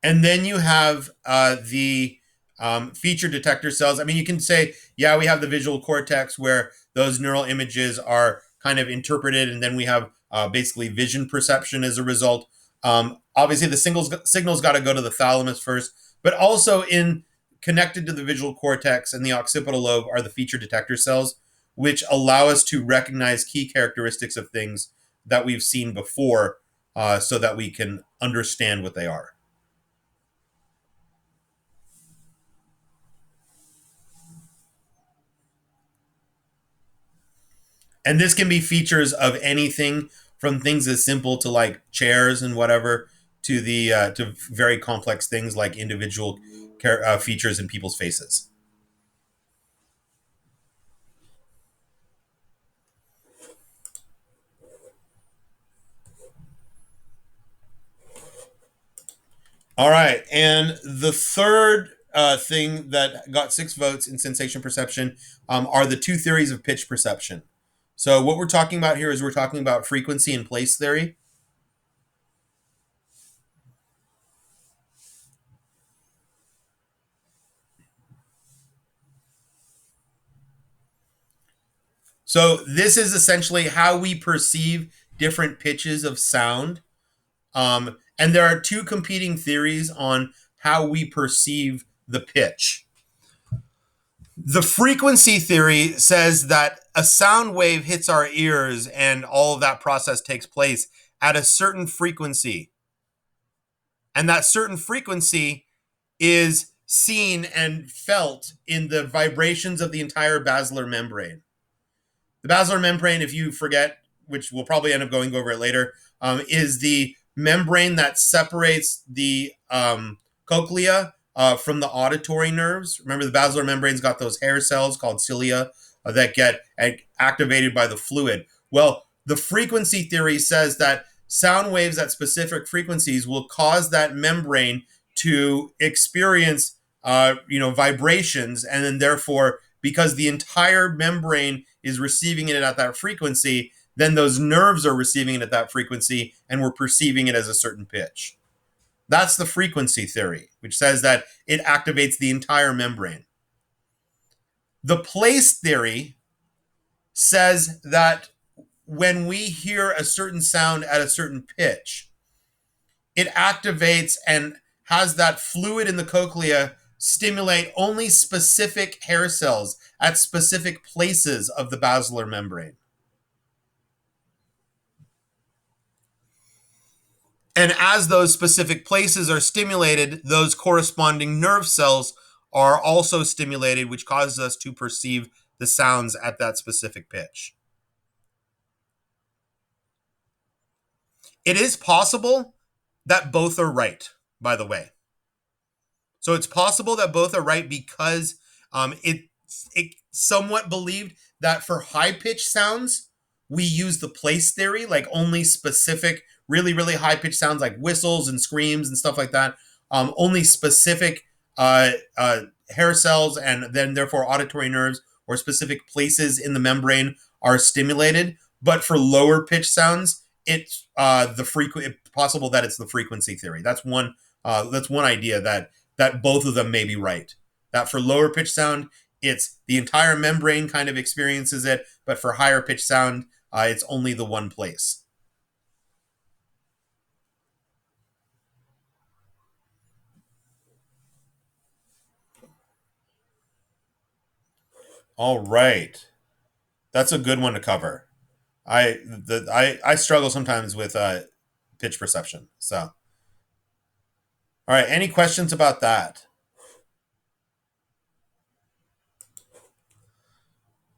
And then you have the feature detector cells. I mean, you can say, yeah, we have the visual cortex where those neural images are kind of interpreted, and then we have basically vision perception as a result. Obviously, the signals got to go to the thalamus first, but also in connected to the visual cortex and the occipital lobe are the feature detector cells, which allow us to recognize key characteristics of things that we've seen before, so that we can understand what they are. And this can be features of anything from things as simple to like chairs and whatever to the to very complex things like individual features in people's faces. All right, and the third thing that got 6 votes in sensation perception are the two theories of pitch perception. So what we're talking about here is we're talking about frequency and place theory. So this is essentially how we perceive different pitches of sound. And there are two competing theories on how we perceive the pitch. The frequency theory says that a sound wave hits our ears and all of that process takes place at a certain frequency. And that certain frequency is seen and felt in the vibrations of the entire basilar membrane. The basilar membrane, if you forget, which we'll probably end up going over it later, is the membrane that separates the cochlea from the auditory nerves. Remember, the basilar membrane's got those hair cells called cilia that get activated by the fluid. Well, the frequency theory says that sound waves at specific frequencies will cause that membrane to experience, vibrations, and then therefore, because the entire membrane is receiving it at that frequency, then those nerves are receiving it at that frequency, and we're perceiving it as a certain pitch. That's the frequency theory, which says that it activates the entire membrane. The place theory says that when we hear a certain sound at a certain pitch, it activates and has that fluid in the cochlea stimulate only specific hair cells at specific places of the basilar membrane. And as those specific places are stimulated, those corresponding nerve cells are also stimulated, which causes us to perceive the sounds at that specific pitch. It is possible that both are right, by the way. So it's possible that both are right because it somewhat believed that for high pitched sounds, we use the place theory, like only specific, really, really high pitched sounds like whistles and screams and stuff like that. Only specific hair cells and then therefore auditory nerves or specific places in the membrane are stimulated. But for lower pitched sounds, it's possible that it's the frequency theory. That's one idea that both of them may be right. That for lower pitch sound, it's the entire membrane kind of experiences it, but for higher pitch sound, it's only the one place. All right, that's a good one to cover. I struggle sometimes with pitch perception. So, all right, any questions about that?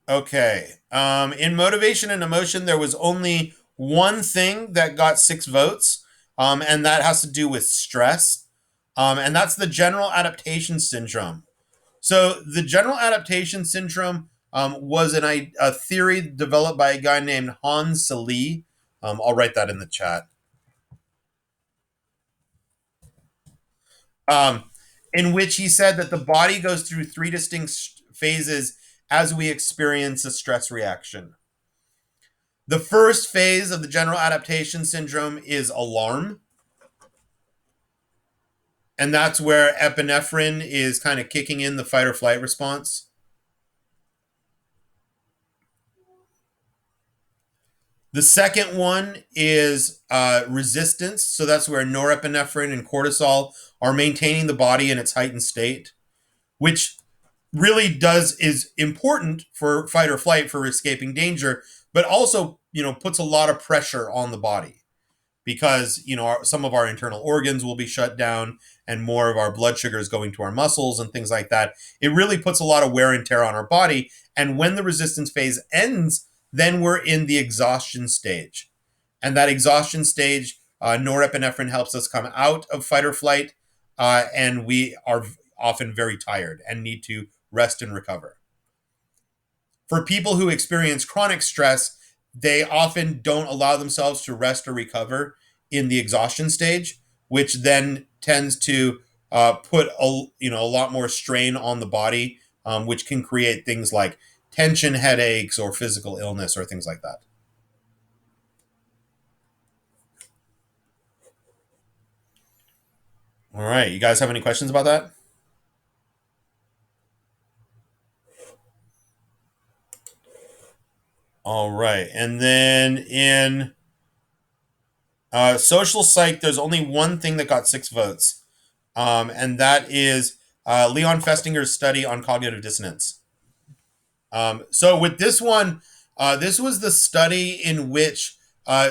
Okay. In motivation and emotion, there was only one thing that got 6 votes, and that has to do with stress, and that's the general adaptation syndrome. So, the general adaptation syndrome was a theory developed by a guy named Hans Selye. I'll write that in the chat. Um, in which he said that the body goes through 3 distinct phases as we experience a stress reaction. The first phase of the general adaptation syndrome is alarm. And that's where epinephrine is kind of kicking in the fight or flight response. The second one is resistance. So that's where norepinephrine and cortisol are maintaining the body in its heightened state, which really is important for fight or flight for escaping danger, but also puts a lot of pressure on the body because some of our internal organs will be shut down and more of our blood sugar is going to our muscles and things like that. It really puts a lot of wear and tear on our body. And when the resistance phase ends, then we're in the exhaustion stage. And that exhaustion stage, norepinephrine helps us come out of fight or flight, and we are often very tired and need to rest and recover. For people who experience chronic stress, they often don't allow themselves to rest or recover in the exhaustion stage, which then tends to put a lot more strain on the body, which can create things like tension headaches or physical illness or things like that. All right, you guys have any questions about that? All right, and then in social psych, there's only one thing that got 6 votes, and that is Leon Festinger's study on cognitive dissonance. So with this one, this was the study in which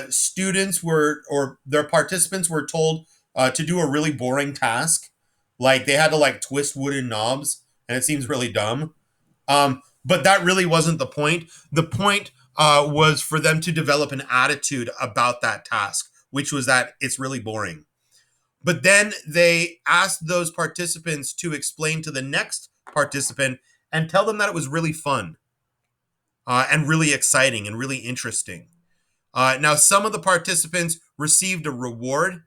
students were, or their participants were told to do a really boring task. Like they had to twist wooden knobs, and it seems really dumb. But that really wasn't the point. The point was for them to develop an attitude about that task, which was that it's really boring. But then they asked those participants to explain to the next participant and tell them that it was really fun and really exciting and really interesting. Now, some of the participants received a reward,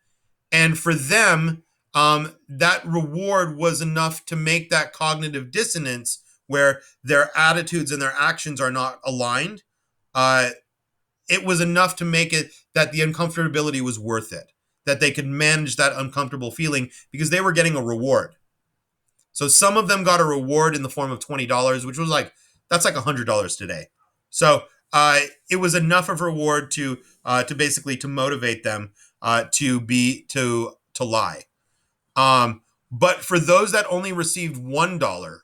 and for them, that reward was enough to make that cognitive dissonance where their attitudes and their actions are not aligned. It was enough to make it that the uncomfortability was worth it, that they could manage that uncomfortable feeling because they were getting a reward. So some of them got a reward in the form of $20, which was that's like $100 today. So it was enough of a reward to basically to motivate them to lie. But for those that only received $1,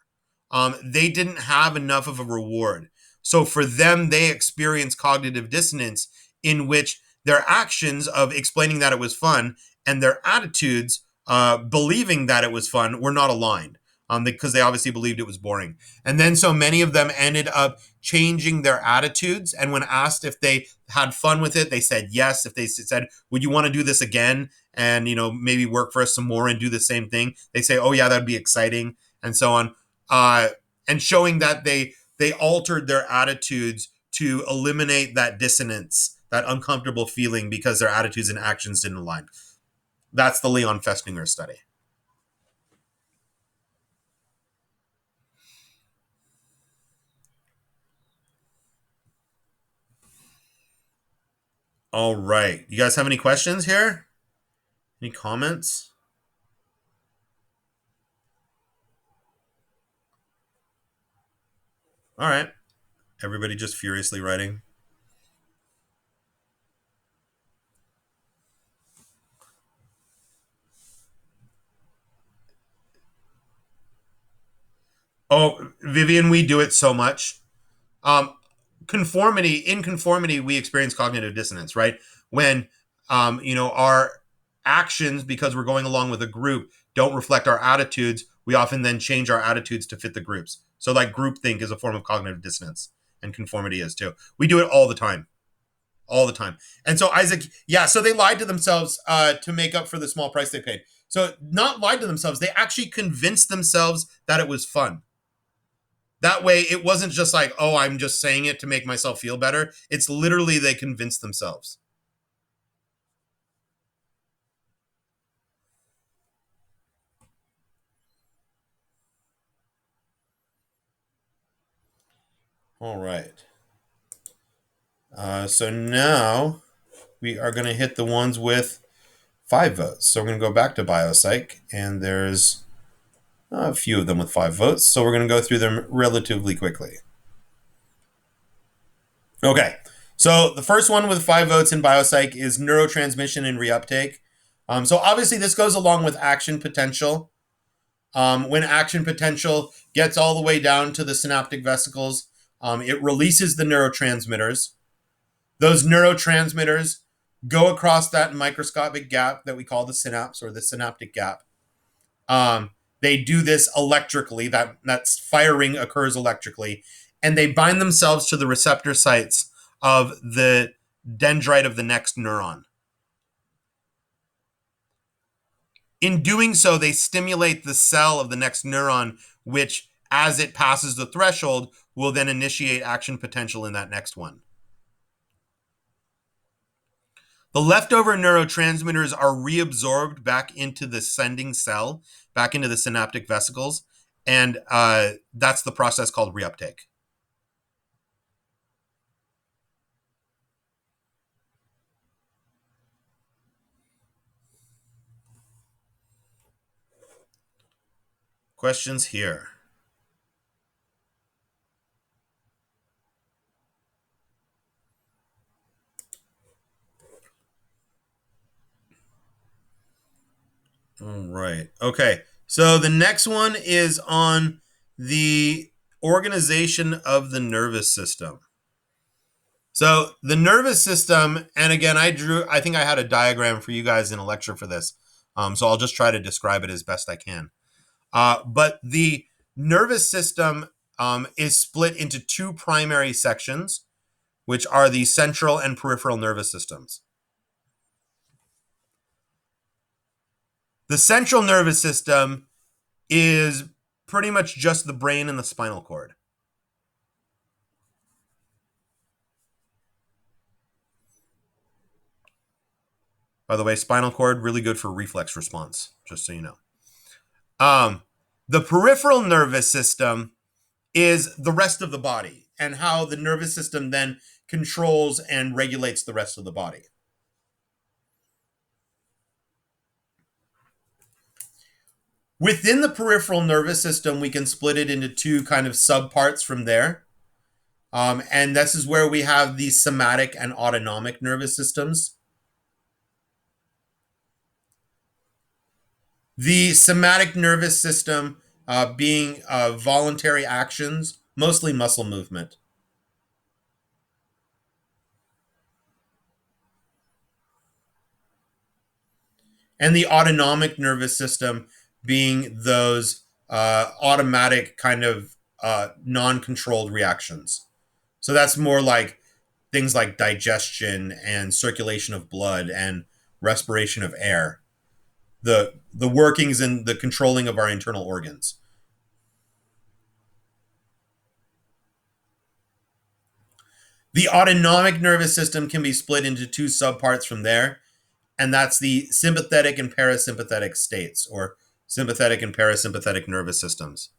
they didn't have enough of a reward. So for them, they experienced cognitive dissonance in which their actions of explaining that it was fun and their attitudes believing that it was fun were not aligned. Because they obviously believed it was boring. And then so many of them ended up changing their attitudes. And when asked if they had fun with it, they said yes. If they said, would you want to do this again? And, maybe work for us some more and do the same thing. They say, oh yeah, that'd be exciting. And so on. And showing that they altered their attitudes to eliminate that dissonance, that uncomfortable feeling because their attitudes and actions didn't align. That's the Leon Festinger study. All right. You guys have any questions here? Any comments? All right. Everybody just furiously writing. Oh, Vivian, we do it so much. Um, in conformity, we experience cognitive dissonance, right? When, our actions, because we're going along with a group, don't reflect our attitudes, we often then change our attitudes to fit the groups. So, groupthink is a form of cognitive dissonance, and conformity is too. We do it all the time. All the time. And so Isaac, yeah, so they lied to themselves to make up for the small price they paid. So not lied to themselves, they actually convinced themselves that it was fun. That way, it wasn't just like, oh, I'm just saying it to make myself feel better. It's literally they convinced themselves. All right. So now we are going to hit the ones with 5 votes. So we're going to go back to biopsych, and there's a few of them with 5 votes. So we're going to go through them relatively quickly. Okay, so the first one with 5 votes in biopsych is neurotransmission and reuptake. So obviously this goes along with action potential. When action potential gets all the way down to the synaptic vesicles, it releases the neurotransmitters. Those neurotransmitters go across that microscopic gap that we call the synapse or the synaptic gap. They do this electrically. That's firing occurs electrically, and they bind themselves to the receptor sites of the dendrite of the next neuron. In doing so, they stimulate the cell of the next neuron, which, as it passes the threshold, will then initiate action potential in that next one. The leftover neurotransmitters are reabsorbed back into the sending cell, back into the synaptic vesicles, and that's the process called reuptake. Questions here? All right. Okay. So the next one is on the organization of the nervous system. So the nervous system, and again, I think I had a diagram for you guys in a lecture for this. So I'll just try to describe it as best I can. But the nervous system is split into 2 primary sections, which are the central and peripheral nervous systems. The central nervous system is pretty much just the brain and the spinal cord. By the way, spinal cord, really good for reflex response, just so you know. The peripheral nervous system is the rest of the body and how the nervous system then controls and regulates the rest of the body. Within the peripheral nervous system, we can split it into 2 kind of subparts from there. And this is where we have the somatic and autonomic nervous systems. The somatic nervous system being voluntary actions, mostly muscle movement. And the autonomic nervous system being those automatic kind of non-controlled reactions. So that's more like things like digestion and circulation of blood and respiration of air. The workings and the controlling of our internal organs. The autonomic nervous system can be split into 2 subparts from there, and that's the sympathetic and parasympathetic states, or sympathetic and parasympathetic nervous systems.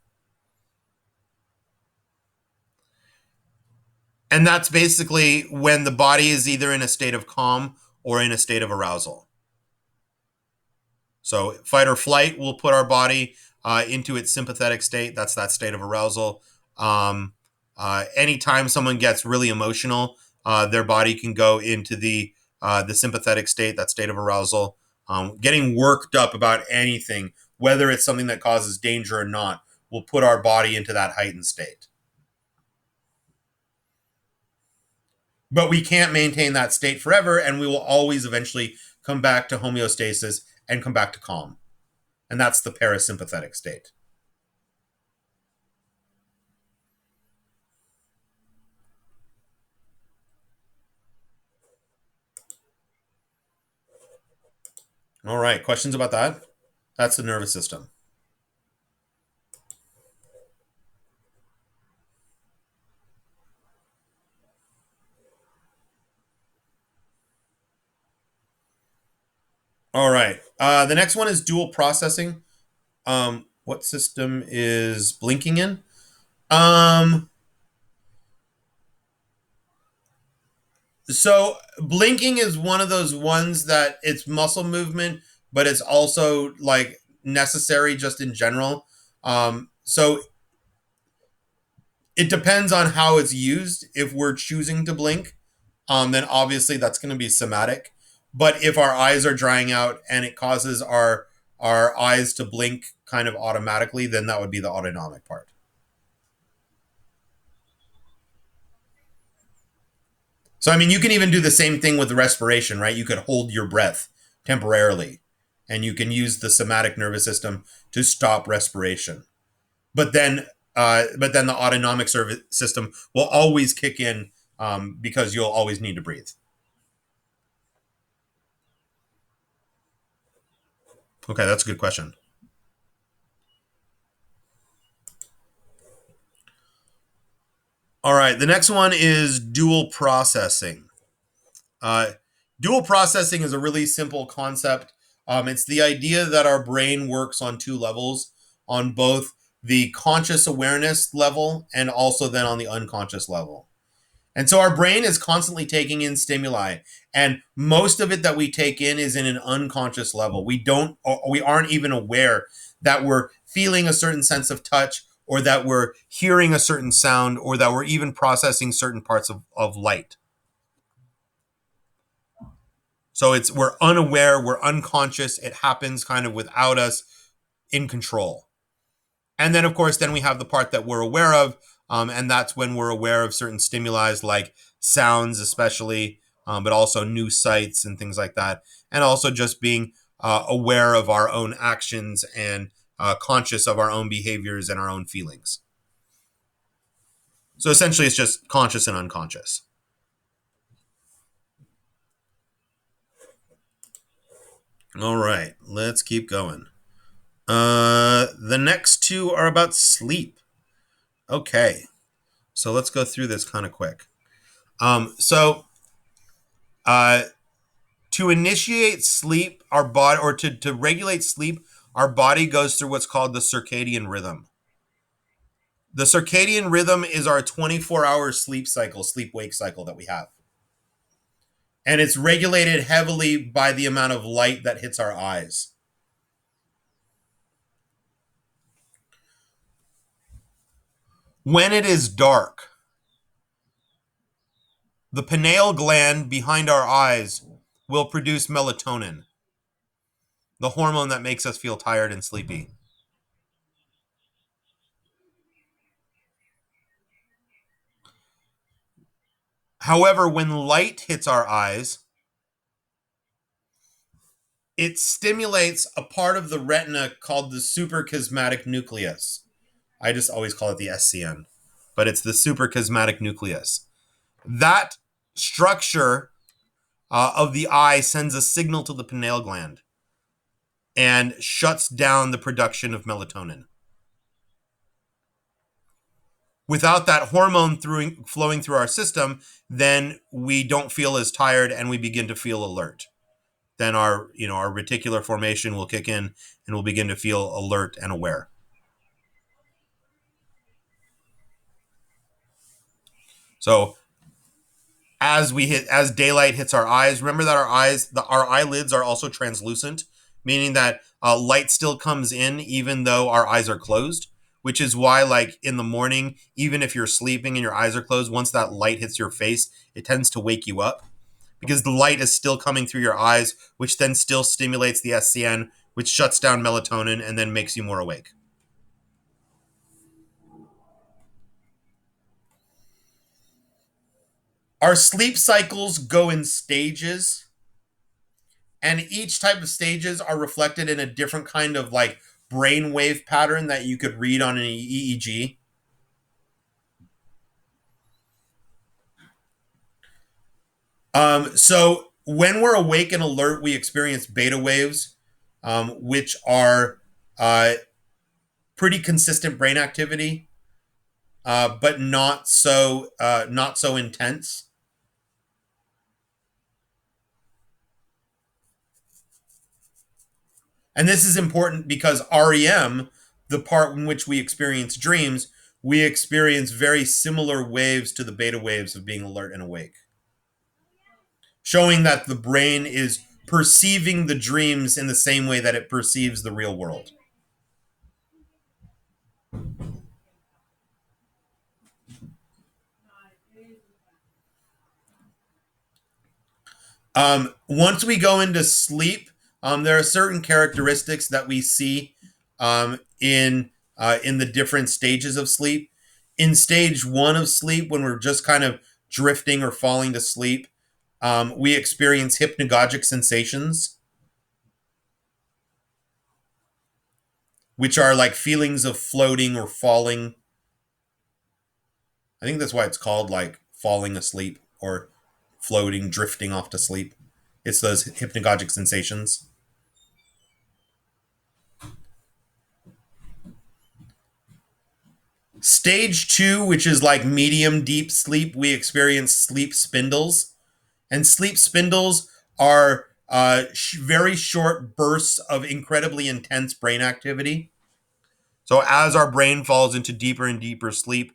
And that's basically when the body is either in a state of calm or in a state of arousal. So fight or flight will put our body into its sympathetic state. That's that state of arousal. Anytime someone gets really emotional, their body can go into the sympathetic state, that state of arousal. Getting worked up about anything, whether it's something that causes danger or not, will put our body into that heightened state. But we can't maintain that state forever, and we will always eventually come back to homeostasis and come back to calm. And that's the parasympathetic state. All right, questions about that? That's the nervous system. All right. The next one is dual processing. What system is blinking in? So blinking is one of those ones that it's muscle movement, but it's also like necessary just in general. So it depends on how it's used. If we're choosing to blink, then obviously that's going to be somatic. But if our eyes are drying out and it causes our eyes to blink kind of automatically, then that would be the autonomic part. So I mean, you can even do the same thing with respiration, right? You could hold your breath temporarily, and you can use the somatic nervous system to stop respiration. But then the autonomic service system will always kick in because you'll always need to breathe. Okay, that's a good question. All right, the next one is dual processing. Uh, Dual processing is a really simple concept. It's the idea that our brain works on two levels, on both the conscious awareness level and also then on the unconscious level. And so our brain is constantly taking in stimuli, and most of it that we take in is in an unconscious level. We aren't even aware that we're feeling a certain sense of touch, or that we're hearing a certain sound, or that we're even processing certain parts of light. So we're unaware, we're unconscious. It happens kind of without us in control. And then, of course, then we have the part that we're aware of, and that's when we're aware of certain stimuli like sounds, especially, but also new sights and things like that, and also just being aware of our own actions and conscious of our own behaviors and our own feelings. So essentially, it's just conscious and unconscious. All right, let's keep going. The next two are about sleep. Okay, so let's go through this kind of quick. So uh, to initiate sleep, our body, or to regulate sleep, our body goes through what's called the circadian rhythm. The circadian rhythm is our 24-hour sleep cycle, sleep wake cycle that we have. And it's regulated heavily by the amount of light that hits our eyes. When it is dark, the pineal gland behind our eyes will produce melatonin, the hormone that makes us feel tired and sleepy. However, when light hits our eyes, it stimulates a part of the retina called the suprachiasmatic nucleus. I just always call it the SCN, but it's the suprachiasmatic nucleus. That structure of the eye sends a signal to the pineal gland and shuts down the production of melatonin. Without that hormone flowing through our system, then we don't feel as tired and we begin to feel alert. Then our reticular formation will kick in and we'll begin to feel alert and aware. So as daylight hits our eyes, remember that our eyelids are also translucent, meaning that light still comes in even though our eyes are closed, which is why, like, in the morning, even if you're sleeping and your eyes are closed, once that light hits your face, it tends to wake you up because the light is still coming through your eyes, which then still stimulates the SCN, which shuts down melatonin and then makes you more awake. Our sleep cycles go in stages, and each type of stages are reflected in a different kind of like brainwave pattern that you could read on an EEG. So when we're awake and alert, we experience beta waves, which are pretty consistent brain activity, but not so intense. And this is important because REM, the part in which we experience dreams, we experience very similar waves to the beta waves of being alert and awake. showing that the brain is perceiving the dreams in the same way that it perceives the real world. Once we go into sleep, there are certain characteristics that we see in the different stages of sleep. In stage one of sleep, when we're just kind of drifting or falling to sleep, we experience hypnagogic sensations, which are like feelings of floating or falling. I think that's why it's called like falling asleep or floating, drifting off to sleep. It's those hypnagogic sensations. Stage two, which is like medium deep sleep, we experience sleep spindles. And sleep spindles are very short bursts of incredibly intense brain activity. So as our brain falls into deeper and deeper sleep,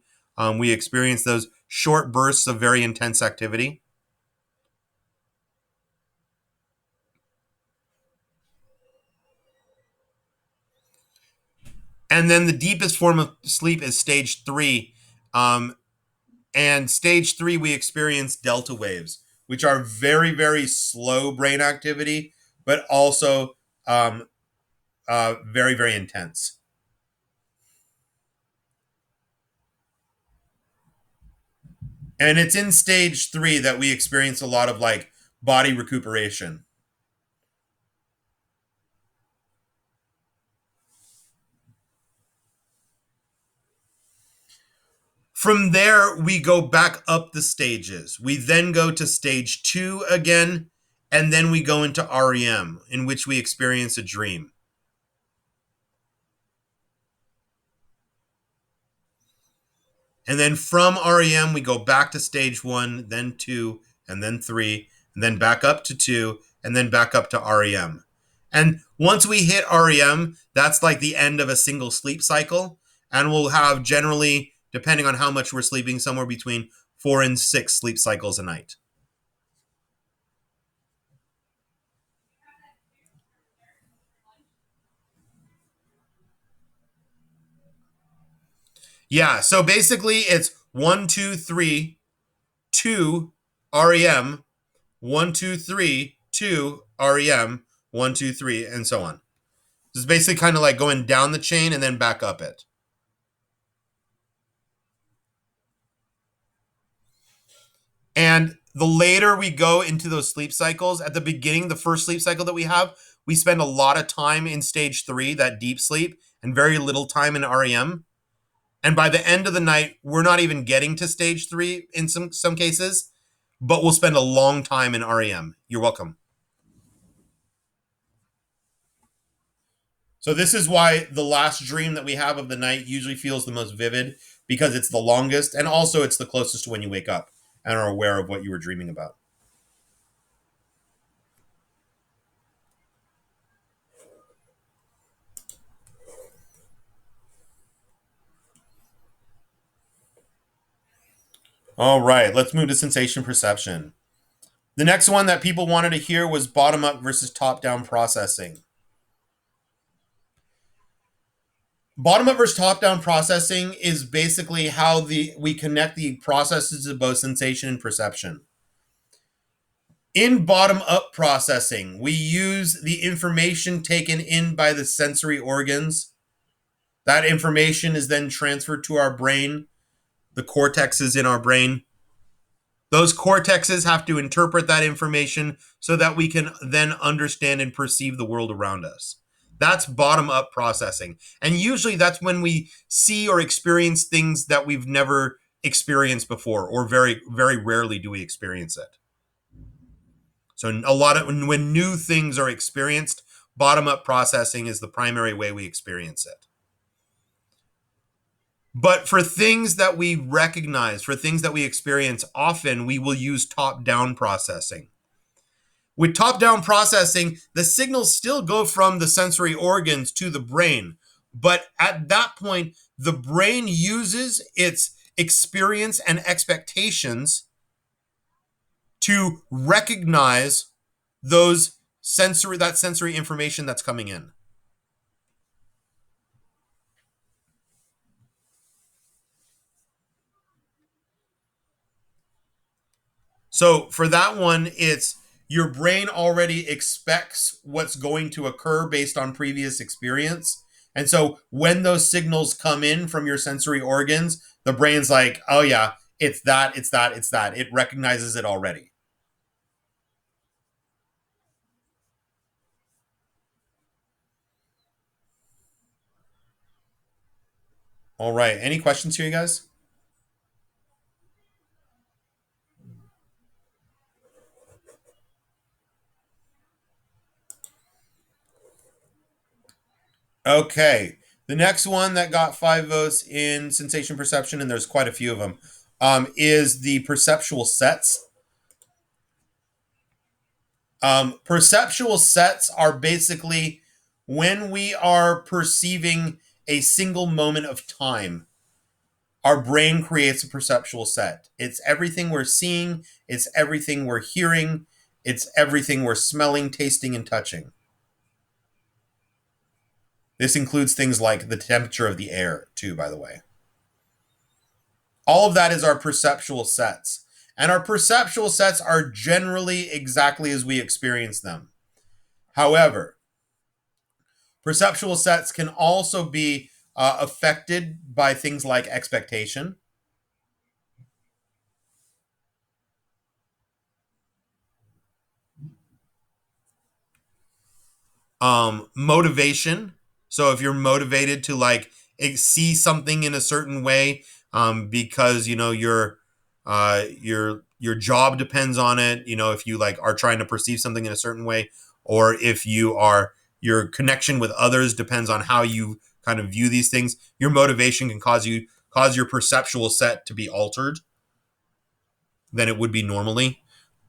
we experience those short bursts of very intense activity. And then the deepest form of sleep is stage three. And stage three, we experience delta waves, which are very, very slow brain activity, but also very, very intense. And it's in stage three that we experience a lot of like body recuperation. From there, we go back up the stages. We then go to stage two again, and then we go into REM, in which we experience a dream. And then from REM, we go back to stage one, then two, and then three, and then back up to two, and then back up to REM. And once we hit REM, that's like the end of a single sleep cycle. And we'll have generally, depending on how much we're sleeping, somewhere between 4 and 6 sleep cycles a night. Yeah, so basically it's 1, 2, 3, 2, REM, 1, 2, 3, 2, REM, 1, 2, 3, and so on. It's basically kind of like going down the chain and then back up it. And the later we go into those sleep cycles, at the beginning, the first sleep cycle that we have, we spend a lot of time in stage three, that deep sleep, and very little time in REM. And by the end of the night, we're not even getting to stage three in some cases, but we'll spend a long time in REM. You're welcome. So this is why the last dream that we have of the night usually feels the most vivid, because it's the longest, and also it's the closest to when you wake up and are aware of what you were dreaming about. All right, let's move to sensation perception. The next one that people wanted to hear was bottom up versus top down processing. Bottom up versus top down processing is basically how we connect the processes of both sensation and perception. In bottom up processing, we use the information taken in by the sensory organs. That information is then transferred to our brain, the cortexes in our brain. Those cortexes have to interpret that information so that we can then understand and perceive the world around us. That's bottom up processing. And usually that's when we see or experience things that we've never experienced before, or very, very rarely do we experience it. So a lot of when new things are experienced, bottom up processing is the primary way we experience it. But for things that we recognize, for things that we experience, often we will use top down processing. With top down processing, the signals still go from the sensory organs to the brain. But at that point, the brain uses its experience and expectations to recognize that sensory information that's coming in. So for that one, it's your brain already expects what's going to occur based on previous experience. And so when those signals come in from your sensory organs, the brain's like, oh yeah, it's that, it's that, it's that. It recognizes it already. All right. Any questions here, you guys? Okay. The next one that got 5 votes in sensation perception, and there's quite a few of them, is the perceptual sets. Perceptual sets are basically when we are perceiving a single moment of time, our brain creates a perceptual set. It's everything we're seeing, it's everything we're hearing, it's everything we're smelling, tasting, and touching. This includes things like the temperature of the air, too, by the way. All of that is our perceptual sets. And our perceptual sets are generally exactly as we experience them. However, perceptual sets can also be affected by things like expectation, motivation. So if you're motivated to like see something in a certain way, because your job depends on it. If you like are trying to perceive something in a certain way, or if your connection with others depends on how you kind of view these things. Your motivation can cause your perceptual set to be altered than it would be normally.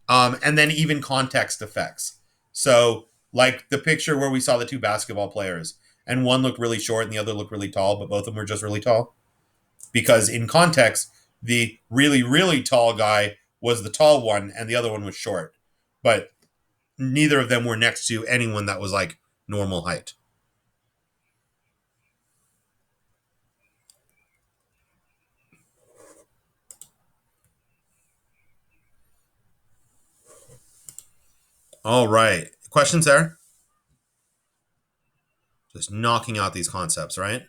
And then even context effects. So, like the picture where we saw the two basketball players, and one looked really short and the other looked really tall, but both of them were just really tall. Because in context, the really, really tall guy was the tall one and the other one was short. But neither of them were next to anyone that was like normal height. All right. Questions there? Just knocking out these concepts, right?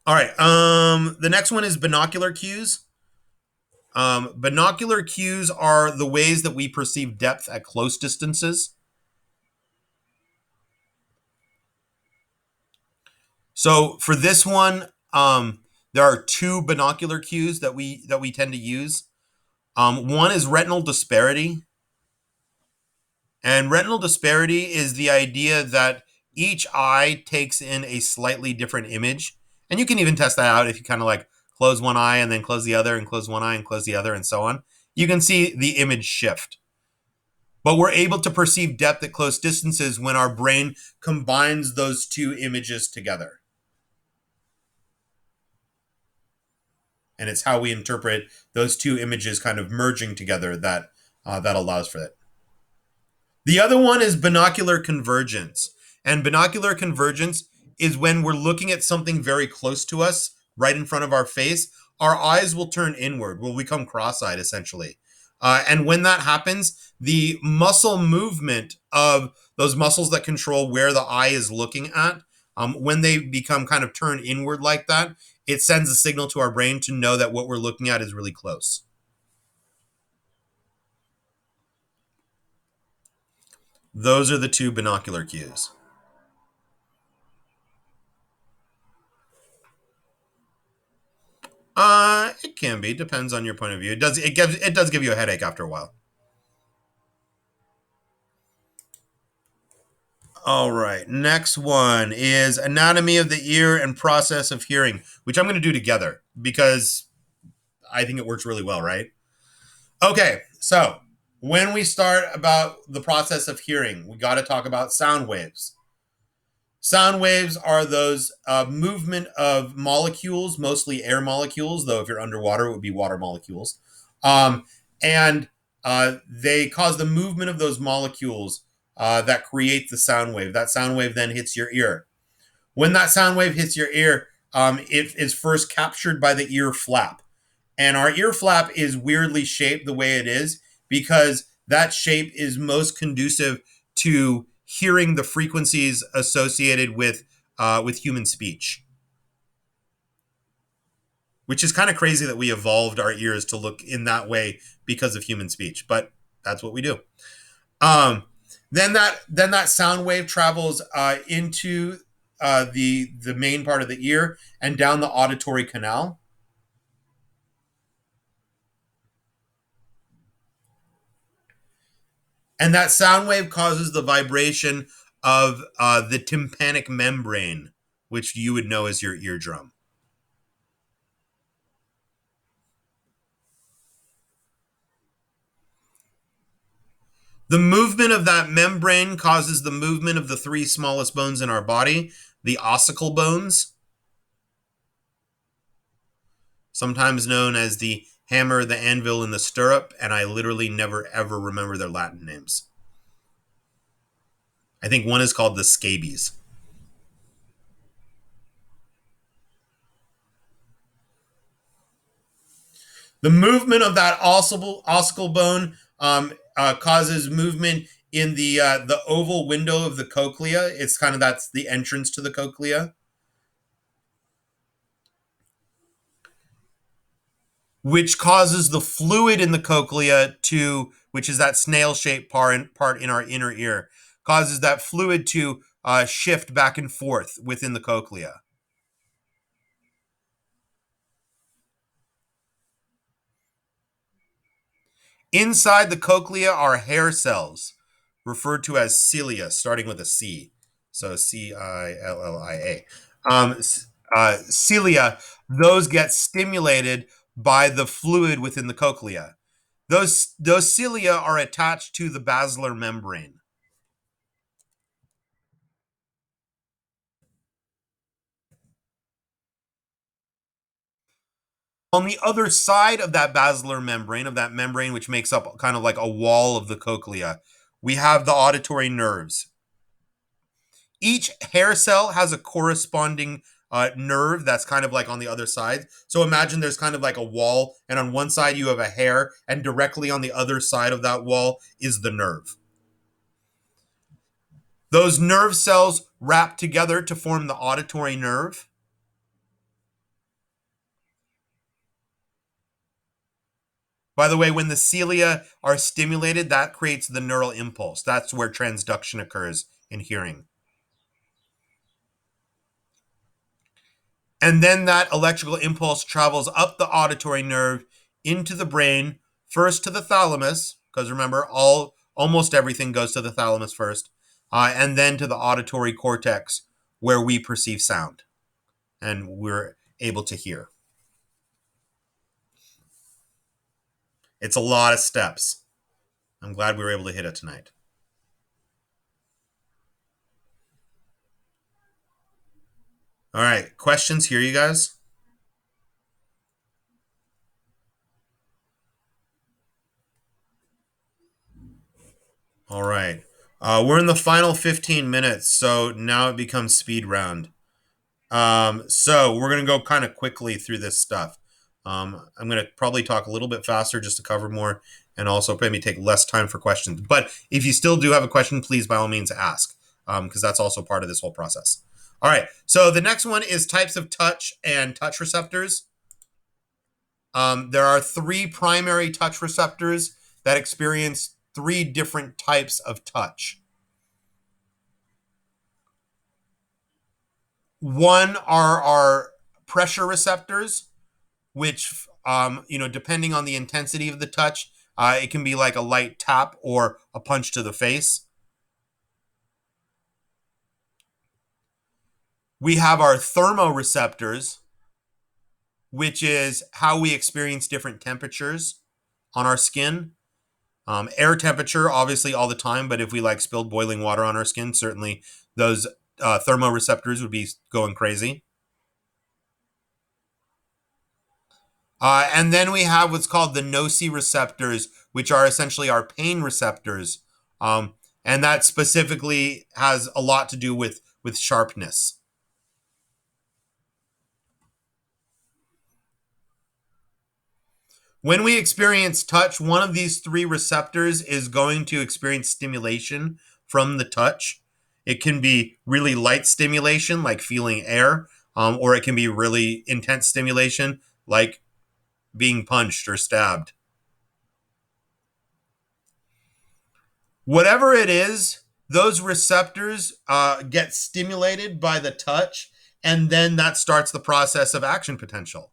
All right. The next one is binocular cues. Binocular cues are the ways that we perceive depth at close distances. So for this one, there are two binocular cues that we tend to use. One is retinal disparity, and retinal disparity is the idea that each eye takes in a slightly different image, and you can even test that out if you kind of like close one eye and then close the other, and close one eye and close the other, and so on. You can see the image shift. But we're able to perceive depth at close distances when our brain combines those two images together. And it's how we interpret those two images kind of merging together that allows for it. The other one is binocular convergence. And binocular convergence is when we're looking at something very close to us, right in front of our face, our eyes will turn inward, will become cross-eyed essentially. And when that happens, the muscle movement of those muscles that control where the eye is looking at, when they become kind of turned inward like that, it sends a signal to our brain to know that what we're looking at is really close. Those are the two binocular cues. It can be. Depends on your point of view. It does give you a headache after a while. All right. Next one is anatomy of the ear and process of hearing, which I'm going to do together because I think it works really well, right? Okay. So, when we start about the process of hearing, we got to talk about sound waves. Sound waves are those movement of molecules, mostly air molecules, though if you're underwater, it would be water molecules, And they cause the movement of those molecules that create the sound wave. That sound wave then hits your ear. When that sound wave hits your ear, it is first captured by the ear flap. And our ear flap is weirdly shaped the way it is because that shape is most conducive to hearing the frequencies associated with human speech. Which is kind of crazy that we evolved our ears to look in that way because of human speech, but that's what we do. Then that sound wave travels into the main part of the ear and down the auditory canal. And that sound wave causes the vibration of the tympanic membrane, which you would know as your eardrum. The movement of that membrane causes the movement of the three smallest bones in our body, the ossicle bones, sometimes known as the hammer, the anvil, and the stirrup, and I literally never ever remember their Latin names. I think one is called the scabies. The movement of that ossicle bone causes movement in the oval window of the cochlea. It's kind of that's the entrance to the cochlea, which causes the fluid in the cochlea to, which is that snail-shaped part in our inner ear, causes that fluid to shift back and forth within the cochlea. Inside the cochlea are hair cells, referred to as cilia, starting with a C. So Cillia. Cilia, those get stimulated by the fluid within the cochlea. Those cilia are attached to the basilar membrane. On the other side of that basilar membrane, of that membrane which makes up kind of like a wall of the cochlea, we have the auditory nerves. Each hair cell has a corresponding nerve that's kind of like on the other side. So imagine there's kind of like a wall, and on one side you have a hair, and directly on the other side of that wall is the nerve. Those nerve cells wrap together to form the auditory nerve. By the way, when the cilia are stimulated, that creates the neural impulse. That's where transduction occurs in hearing. And then that electrical impulse travels up the auditory nerve into the brain, first to the thalamus, because remember, almost everything goes to the thalamus first, and then to the auditory cortex, where we perceive sound and we're able to hear. It's a lot of steps. I'm glad we were able to hit it tonight. All right, questions here, you guys? All right. We're in the final 15 minutes, so now it becomes speed round. So we're going to go kind of quickly through this stuff. I'm going to probably talk a little bit faster just to cover more and also maybe take less time for questions. But if you still do have a question, please, by all means, ask, because that's also part of this whole process. All right. So the next one is types of touch and touch receptors. There are three primary touch receptors that experience three different types of touch. One are our pressure receptors, which, depending on the intensity of the touch, it can be like a light tap or a punch to the face. We have our thermoreceptors, which is how we experience different temperatures on our skin. Air temperature, obviously, all the time, but if we like spilled boiling water on our skin, certainly those thermoreceptors would be going crazy. And then we have what's called the nociceptors, which are essentially our pain receptors. And that specifically has a lot to do with sharpness. When we experience touch, one of these three receptors is going to experience stimulation from the touch. It can be really light stimulation, like feeling air, or it can be really intense stimulation, like being punched or stabbed. Whatever it is, those receptors get stimulated by the touch, and then that starts the process of action potential.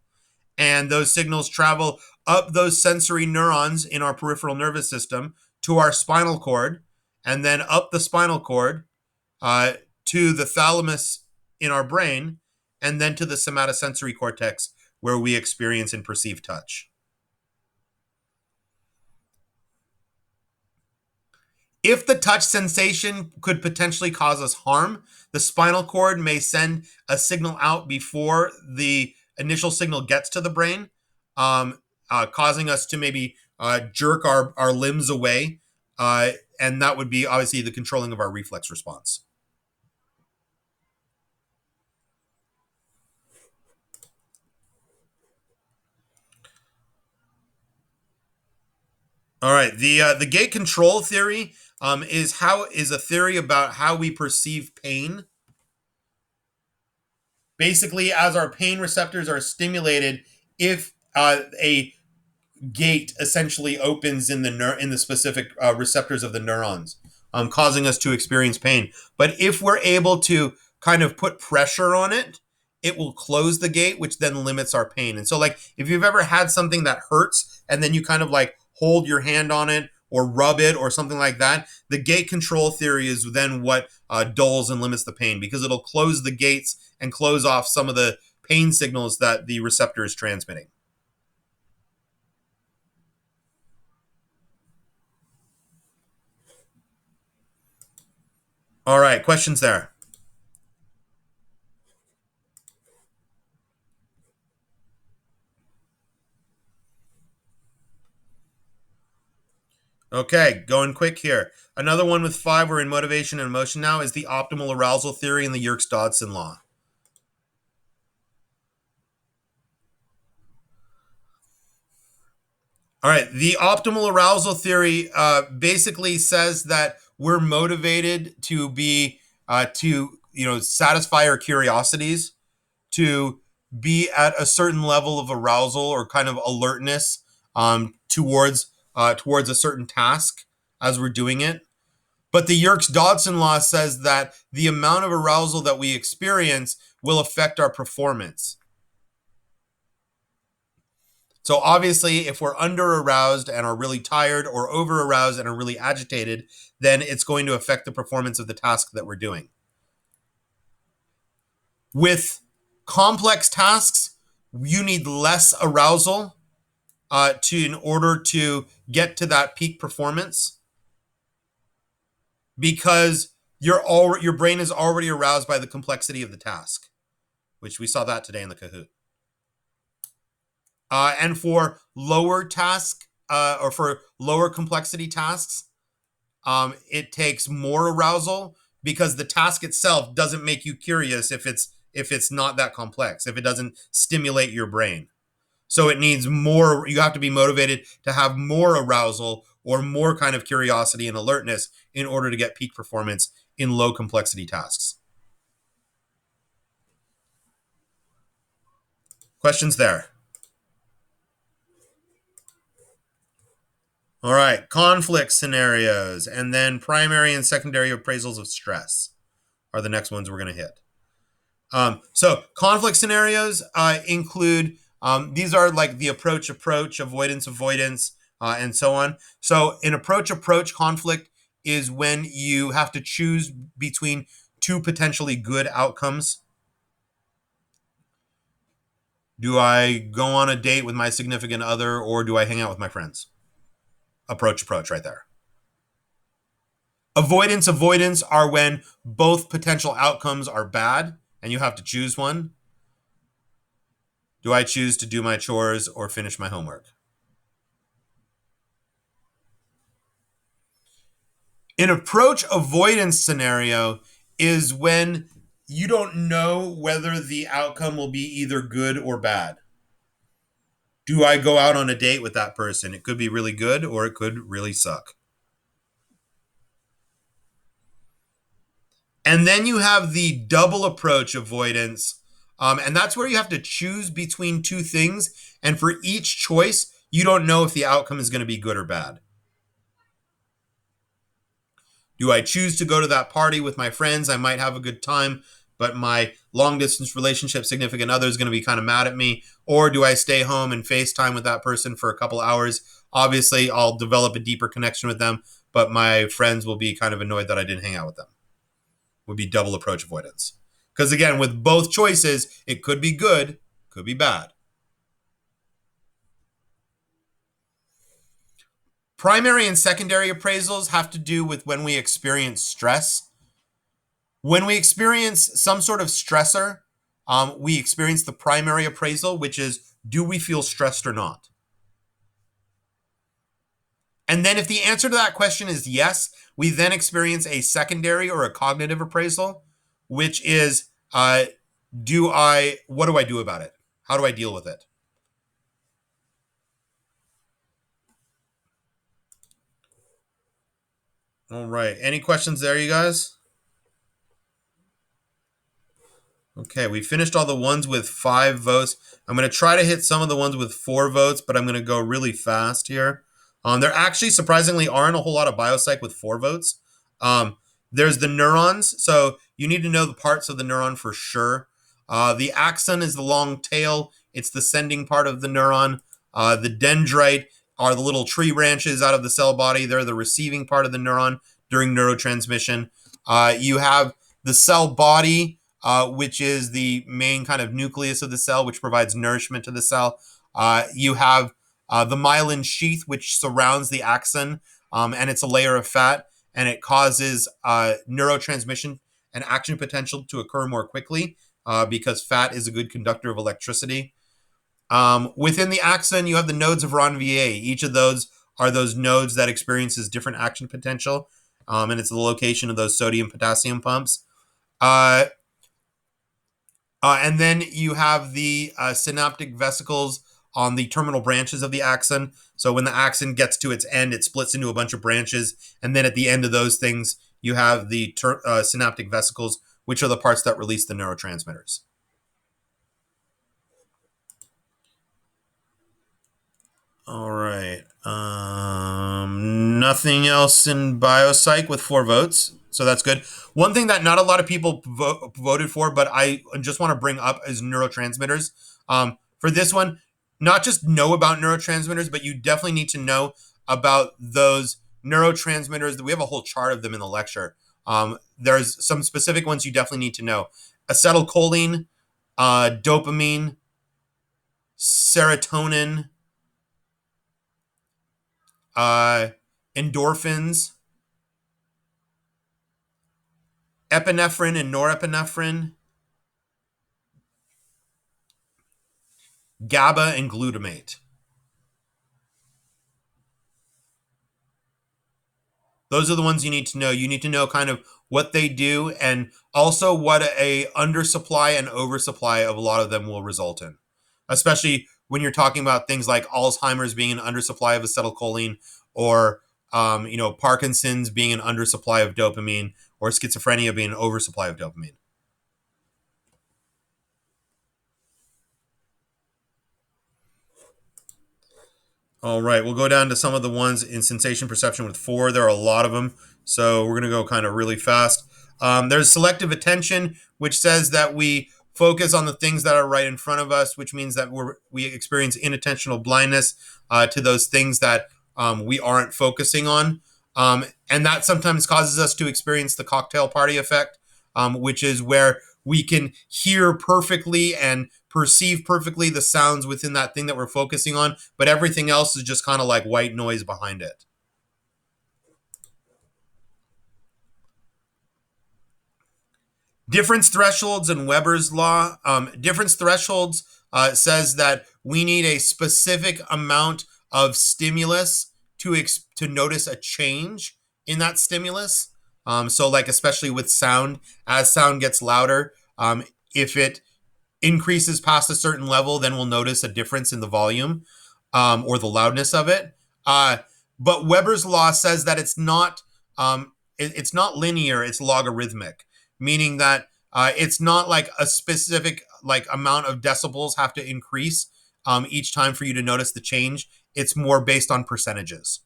And those signals travel up those sensory neurons in our peripheral nervous system to our spinal cord, and then up the spinal cord to the thalamus in our brain, and then to the somatosensory cortex where we experience and perceive touch. If the touch sensation could potentially cause us harm, the spinal cord may send a signal out before the initial signal gets to the brain, causing us to maybe jerk our limbs away. And that would be obviously the controlling of our reflex response. All right. The gate control theory is a theory about how we perceive pain. Basically, as our pain receptors are stimulated, if a gate essentially opens in the specific receptors of the neurons, causing us to experience pain. But if we're able to kind of put pressure on it, it will close the gate, which then limits our pain. And so, like, if you've ever had something that hurts and then you kind of like hold your hand on it or rub it or something like that, the gate control theory is then what dulls and limits the pain, because it'll close the gates and close off some of the pain signals that the receptor is transmitting. All right, questions there? Okay, going quick here. Another one with 5, we're in motivation and emotion now, is the optimal arousal theory and the Yerkes-Dodson law. All right, the optimal arousal theory basically says that we're motivated to be to satisfy our curiosities, to be at a certain level of arousal or kind of alertness towards a certain task as we're doing it. But the Yerkes-Dodson law says that the amount of arousal that we experience will affect our performance. So obviously, if we're under aroused and are really tired, or over aroused and are really agitated, then it's going to affect the performance of the task that we're doing. With complex tasks, you need less arousal in order to get to that peak performance, because your brain is already aroused by the complexity of the task, which we saw that today in the Kahoot. And for lower task or for lower complexity tasks, it takes more arousal, because the task itself doesn't make you curious if it's not that complex, if it doesn't stimulate your brain. So it needs more. You have to be motivated to have more arousal or more kind of curiosity and alertness in order to get peak performance in low complexity tasks. Questions there? All right, conflict scenarios, and then primary and secondary appraisals of stress are the next ones we're going to hit. So conflict scenarios include, these are like the approach, avoidance, and so on. So an approach conflict is when you have to choose between two potentially good outcomes. Do I go on a date with my significant other, or do I hang out with my friends? Approach right there. Avoidance are when both potential outcomes are bad and you have to choose one. Do I choose to do my chores or finish my homework? An approach avoidance scenario is when you don't know whether the outcome will be either good or bad. Do I go out on a date with that person? It could be really good or it could really suck. And then you have the double approach avoidance. And that's where you have to choose between two things. And for each choice, you don't know if the outcome is going to be good or bad. Do I choose to go to that party with my friends? I might have a good time, but my long distance relationship significant other is going to be kind of mad at me. Or do I stay home and FaceTime with that person for a couple hours? Obviously, I'll develop a deeper connection with them, but my friends will be kind of annoyed that I didn't hang out with them. Would be double approach avoidance. Because again, with both choices, it could be good, could be bad. Primary and secondary appraisals have to do with when we experience stress. When we experience some sort of stressor, we experience the primary appraisal, which is, do we feel stressed or not? And then if the answer to that question is yes, we then experience a secondary or a cognitive appraisal, which is, what do I do about it? How do I deal with it? All right. Any questions there, you guys? Okay, we finished all the ones with 5 votes. I'm going to try to hit some of the ones with 4 votes, but I'm going to go really fast here. There actually surprisingly aren't a whole lot of biopsych with 4 votes. There's the neurons, so you need to know the parts of the neuron for sure. The axon is the long tail. It's the sending part of the neuron. The dendrite are the little tree branches out of the cell body. They're the receiving part of the neuron during neurotransmission. You have the cell body, which is the main kind of nucleus of the cell, which provides nourishment to the cell. You have the myelin sheath, which surrounds the axon, and it's a layer of fat, and it causes neurotransmission and action potential to occur more quickly because fat is a good conductor of electricity. Within the axon, you have the nodes of Ranvier. Each of those are those nodes that experiences different action potential, and it's the location of those sodium-potassium pumps. And then you have the synaptic vesicles on the terminal branches of the axon. So when the axon gets to its end, it splits into a bunch of branches. And then at the end of those things, you have the synaptic vesicles, which are the parts that release the neurotransmitters. All right. Nothing else in biopsych with 4 votes. So that's good. One thing that not a lot of people voted for, but I just want to bring up is neurotransmitters. For this one, not just know about neurotransmitters, but you definitely need to know about those neurotransmitters. We have a whole chart of them in the lecture. There's some specific ones you definitely need to know. Acetylcholine, dopamine, serotonin, endorphins, epinephrine and norepinephrine, GABA and glutamate. Those are the ones you need to know. You need to know kind of what they do and also what a undersupply and oversupply of a lot of them will result in, especially when you're talking about things like Alzheimer's being an undersupply of acetylcholine, or Parkinson's being an undersupply of dopamine, or schizophrenia being an oversupply of dopamine. All right, we'll go down to some of the ones in sensation perception with 4. There are a lot of them, so we're going to go kind of really fast. There's selective attention, which says that we focus on the things that are right in front of us, which means that we experience inattentional blindness to those things that we aren't focusing on. And that sometimes causes us to experience the cocktail party effect, which is where we can hear perfectly and perceive perfectly the sounds within that thing that we're focusing on, but everything else is just kind of like white noise behind it. Difference thresholds and Weber's law. Difference thresholds says that we need a specific amount of stimulus to notice a change in that stimulus. So, like especially with sound, as sound gets louder, if it increases past a certain level, then we'll notice a difference in the volume or the loudness of it. But Weber's law says that it's not linear; it's logarithmic, meaning that it's not like a specific like amount of decibels have to increase each time for you to notice the change. It's more based on percentages.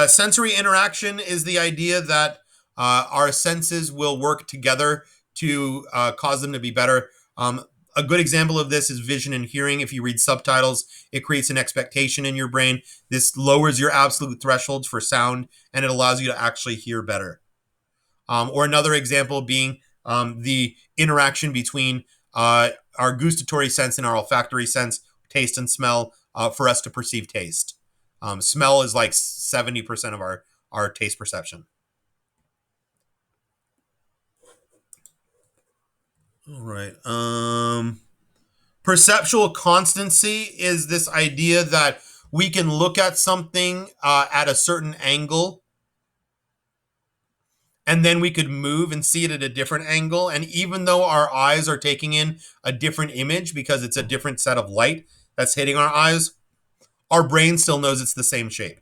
Sensory interaction is the idea that our senses will work together to cause them to be better. A good example of this is vision and hearing. If you read subtitles, it creates an expectation in your brain. This lowers your absolute thresholds for sound, and it allows you to actually hear better. Or another example being the interaction between our gustatory sense and our olfactory sense, taste and smell, for us to perceive taste. Smell is like 70% of our taste perception. All right. Perceptual constancy is this idea that we can look at something at a certain angle, and then we could move and see it at a different angle. And even though our eyes are taking in a different image because it's a different set of light that's hitting our eyes, our brain still knows it's the same shape,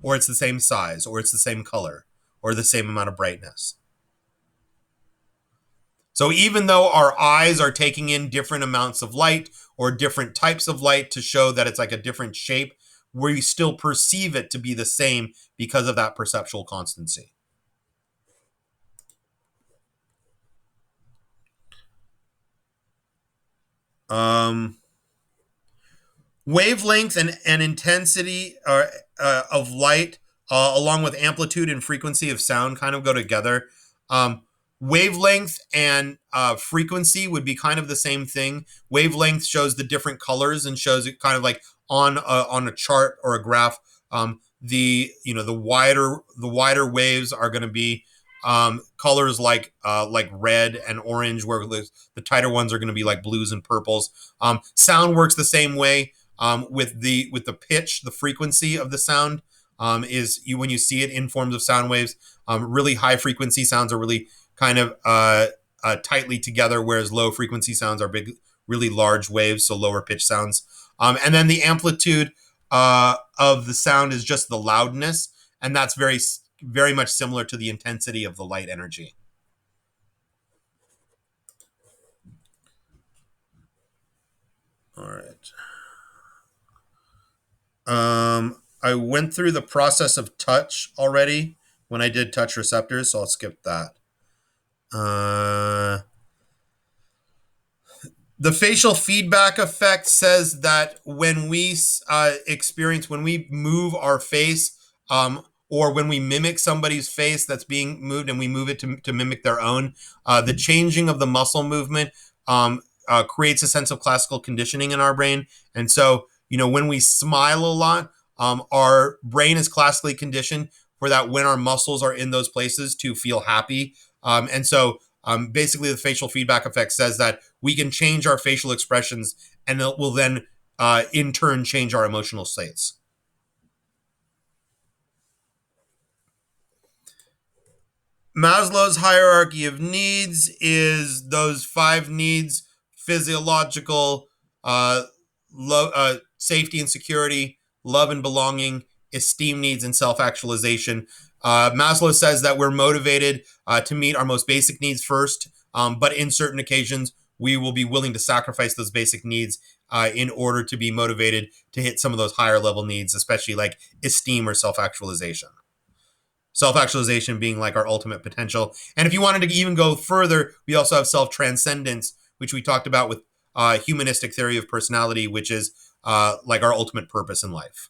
or it's the same size, or it's the same color, or the same amount of brightness. So even though our eyes are taking in different amounts of light or different types of light to show that it's like a different shape, we still perceive it to be the same because of that perceptual constancy. Um, Wavelength and intensity of light, along with amplitude and frequency of sound, kind of go together. Um, Wavelength and frequency would be kind of the same thing. Wavelength shows the different colors and shows it kind of like on a chart or a graph. The wider waves are going to be colors like red and orange, where the tighter ones are going to be like blues and purples. Sound works the same way. With the pitch, the frequency of the sound is when you see it in forms of sound waves. Really high frequency sounds are really kind of tightly together, whereas low frequency sounds are big, really large waves, so lower pitch sounds. And then the amplitude of the sound is just the loudness, and that's very much similar to the intensity of the light energy. All right. I went through the process of touch already when I did touch receptors, so I'll skip that. The facial feedback effect says that when we when we move our face, or when we mimic somebody's face that's being moved and we move it to mimic their own, the changing of the muscle movement creates a sense of classical conditioning in our brain. And so, when we smile a lot, our brain is classically conditioned for that when our muscles are in those places to feel happy. And so, basically, the facial feedback effect says that we can change our facial expressions, and it will then, in turn, change our emotional states. Maslow's hierarchy of needs is those 5 needs: physiological, safety and security, love and belonging, esteem needs, and self actualization. Maslow says that we're motivated to meet our most basic needs first, but in certain occasions, we will be willing to sacrifice those basic needs in order to be motivated to hit some of those higher level needs, especially like esteem or self actualization. Self actualization being like our ultimate potential. And if you wanted to even go further, we also have self transcendence, which we talked about with humanistic theory of personality, which is like our ultimate purpose in life.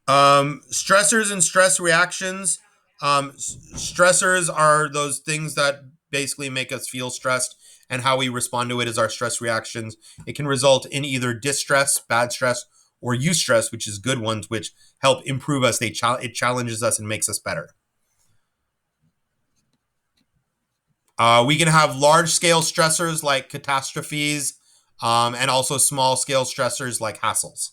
Stressors and stress reactions. Stressors are those things that basically make us feel stressed, and how we respond to it is our stress reactions. It can result in either distress, bad stress, or eustress, which is good ones, which help improve us. It challenges us and makes us better. We can have large scale stressors like catastrophes, and also small scale stressors like hassles.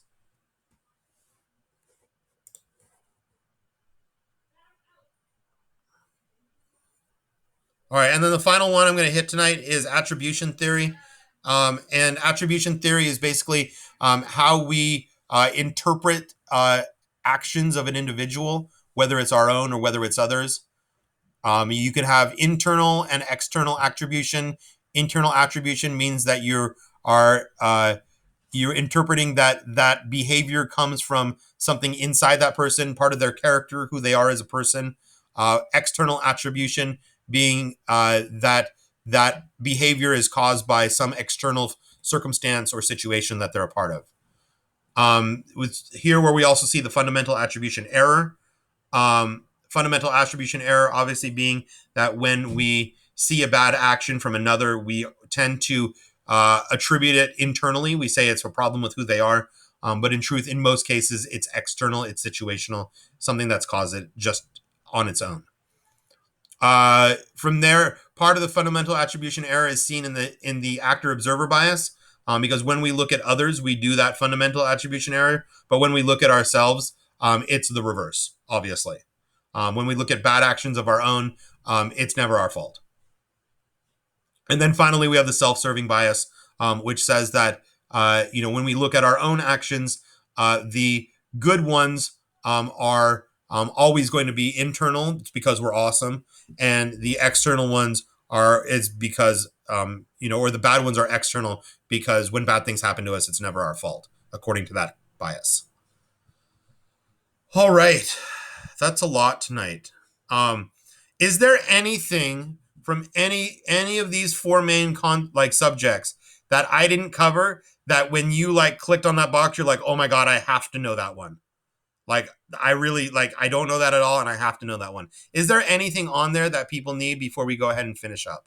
All right, and then the final one I'm going to hit tonight is attribution theory. And attribution theory is basically how we interpret actions of an individual, whether it's our own or whether it's others. You can have internal and external attribution. Internal attribution means that you're interpreting that behavior comes from something inside that person, part of their character, who they are as a person. External attribution being that behavior is caused by some external circumstance or situation that they're a part of. With here where we also see the fundamental attribution error. Fundamental attribution error obviously being that when we see a bad action from another, we tend to attribute it internally. We say it's a problem with who they are. But in truth, in most cases, it's external, it's situational, something that's caused it just on its own. From there, part of the fundamental attribution error is seen in the actor observer bias, because when we look at others, we do that fundamental attribution error, but when we look at ourselves, it's the reverse, obviously. When we look at bad actions of our own, it's never our fault. And then finally, we have the self-serving bias, which says that when we look at our own actions, the good ones are always going to be internal. It's because we're awesome, and the external ones is because or the bad ones are external because when bad things happen to us, it's never our fault, according to that bias. All right, that's a lot tonight. Is there anything from any of these four main subjects that I didn't cover that when you clicked on that box, you're like, oh my God, I have to know that one? I really I don't know that at all, and I have to know that one. Is there anything on there that people need before we go ahead and finish up?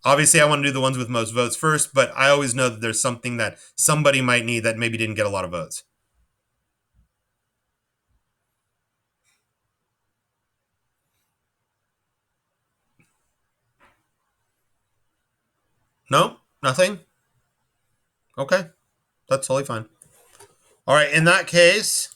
Obviously, I want to do the ones with most votes first, but I always know that there's something that somebody might need that maybe didn't get a lot of votes. No? Nothing? Okay. That's totally fine. All right. In that case,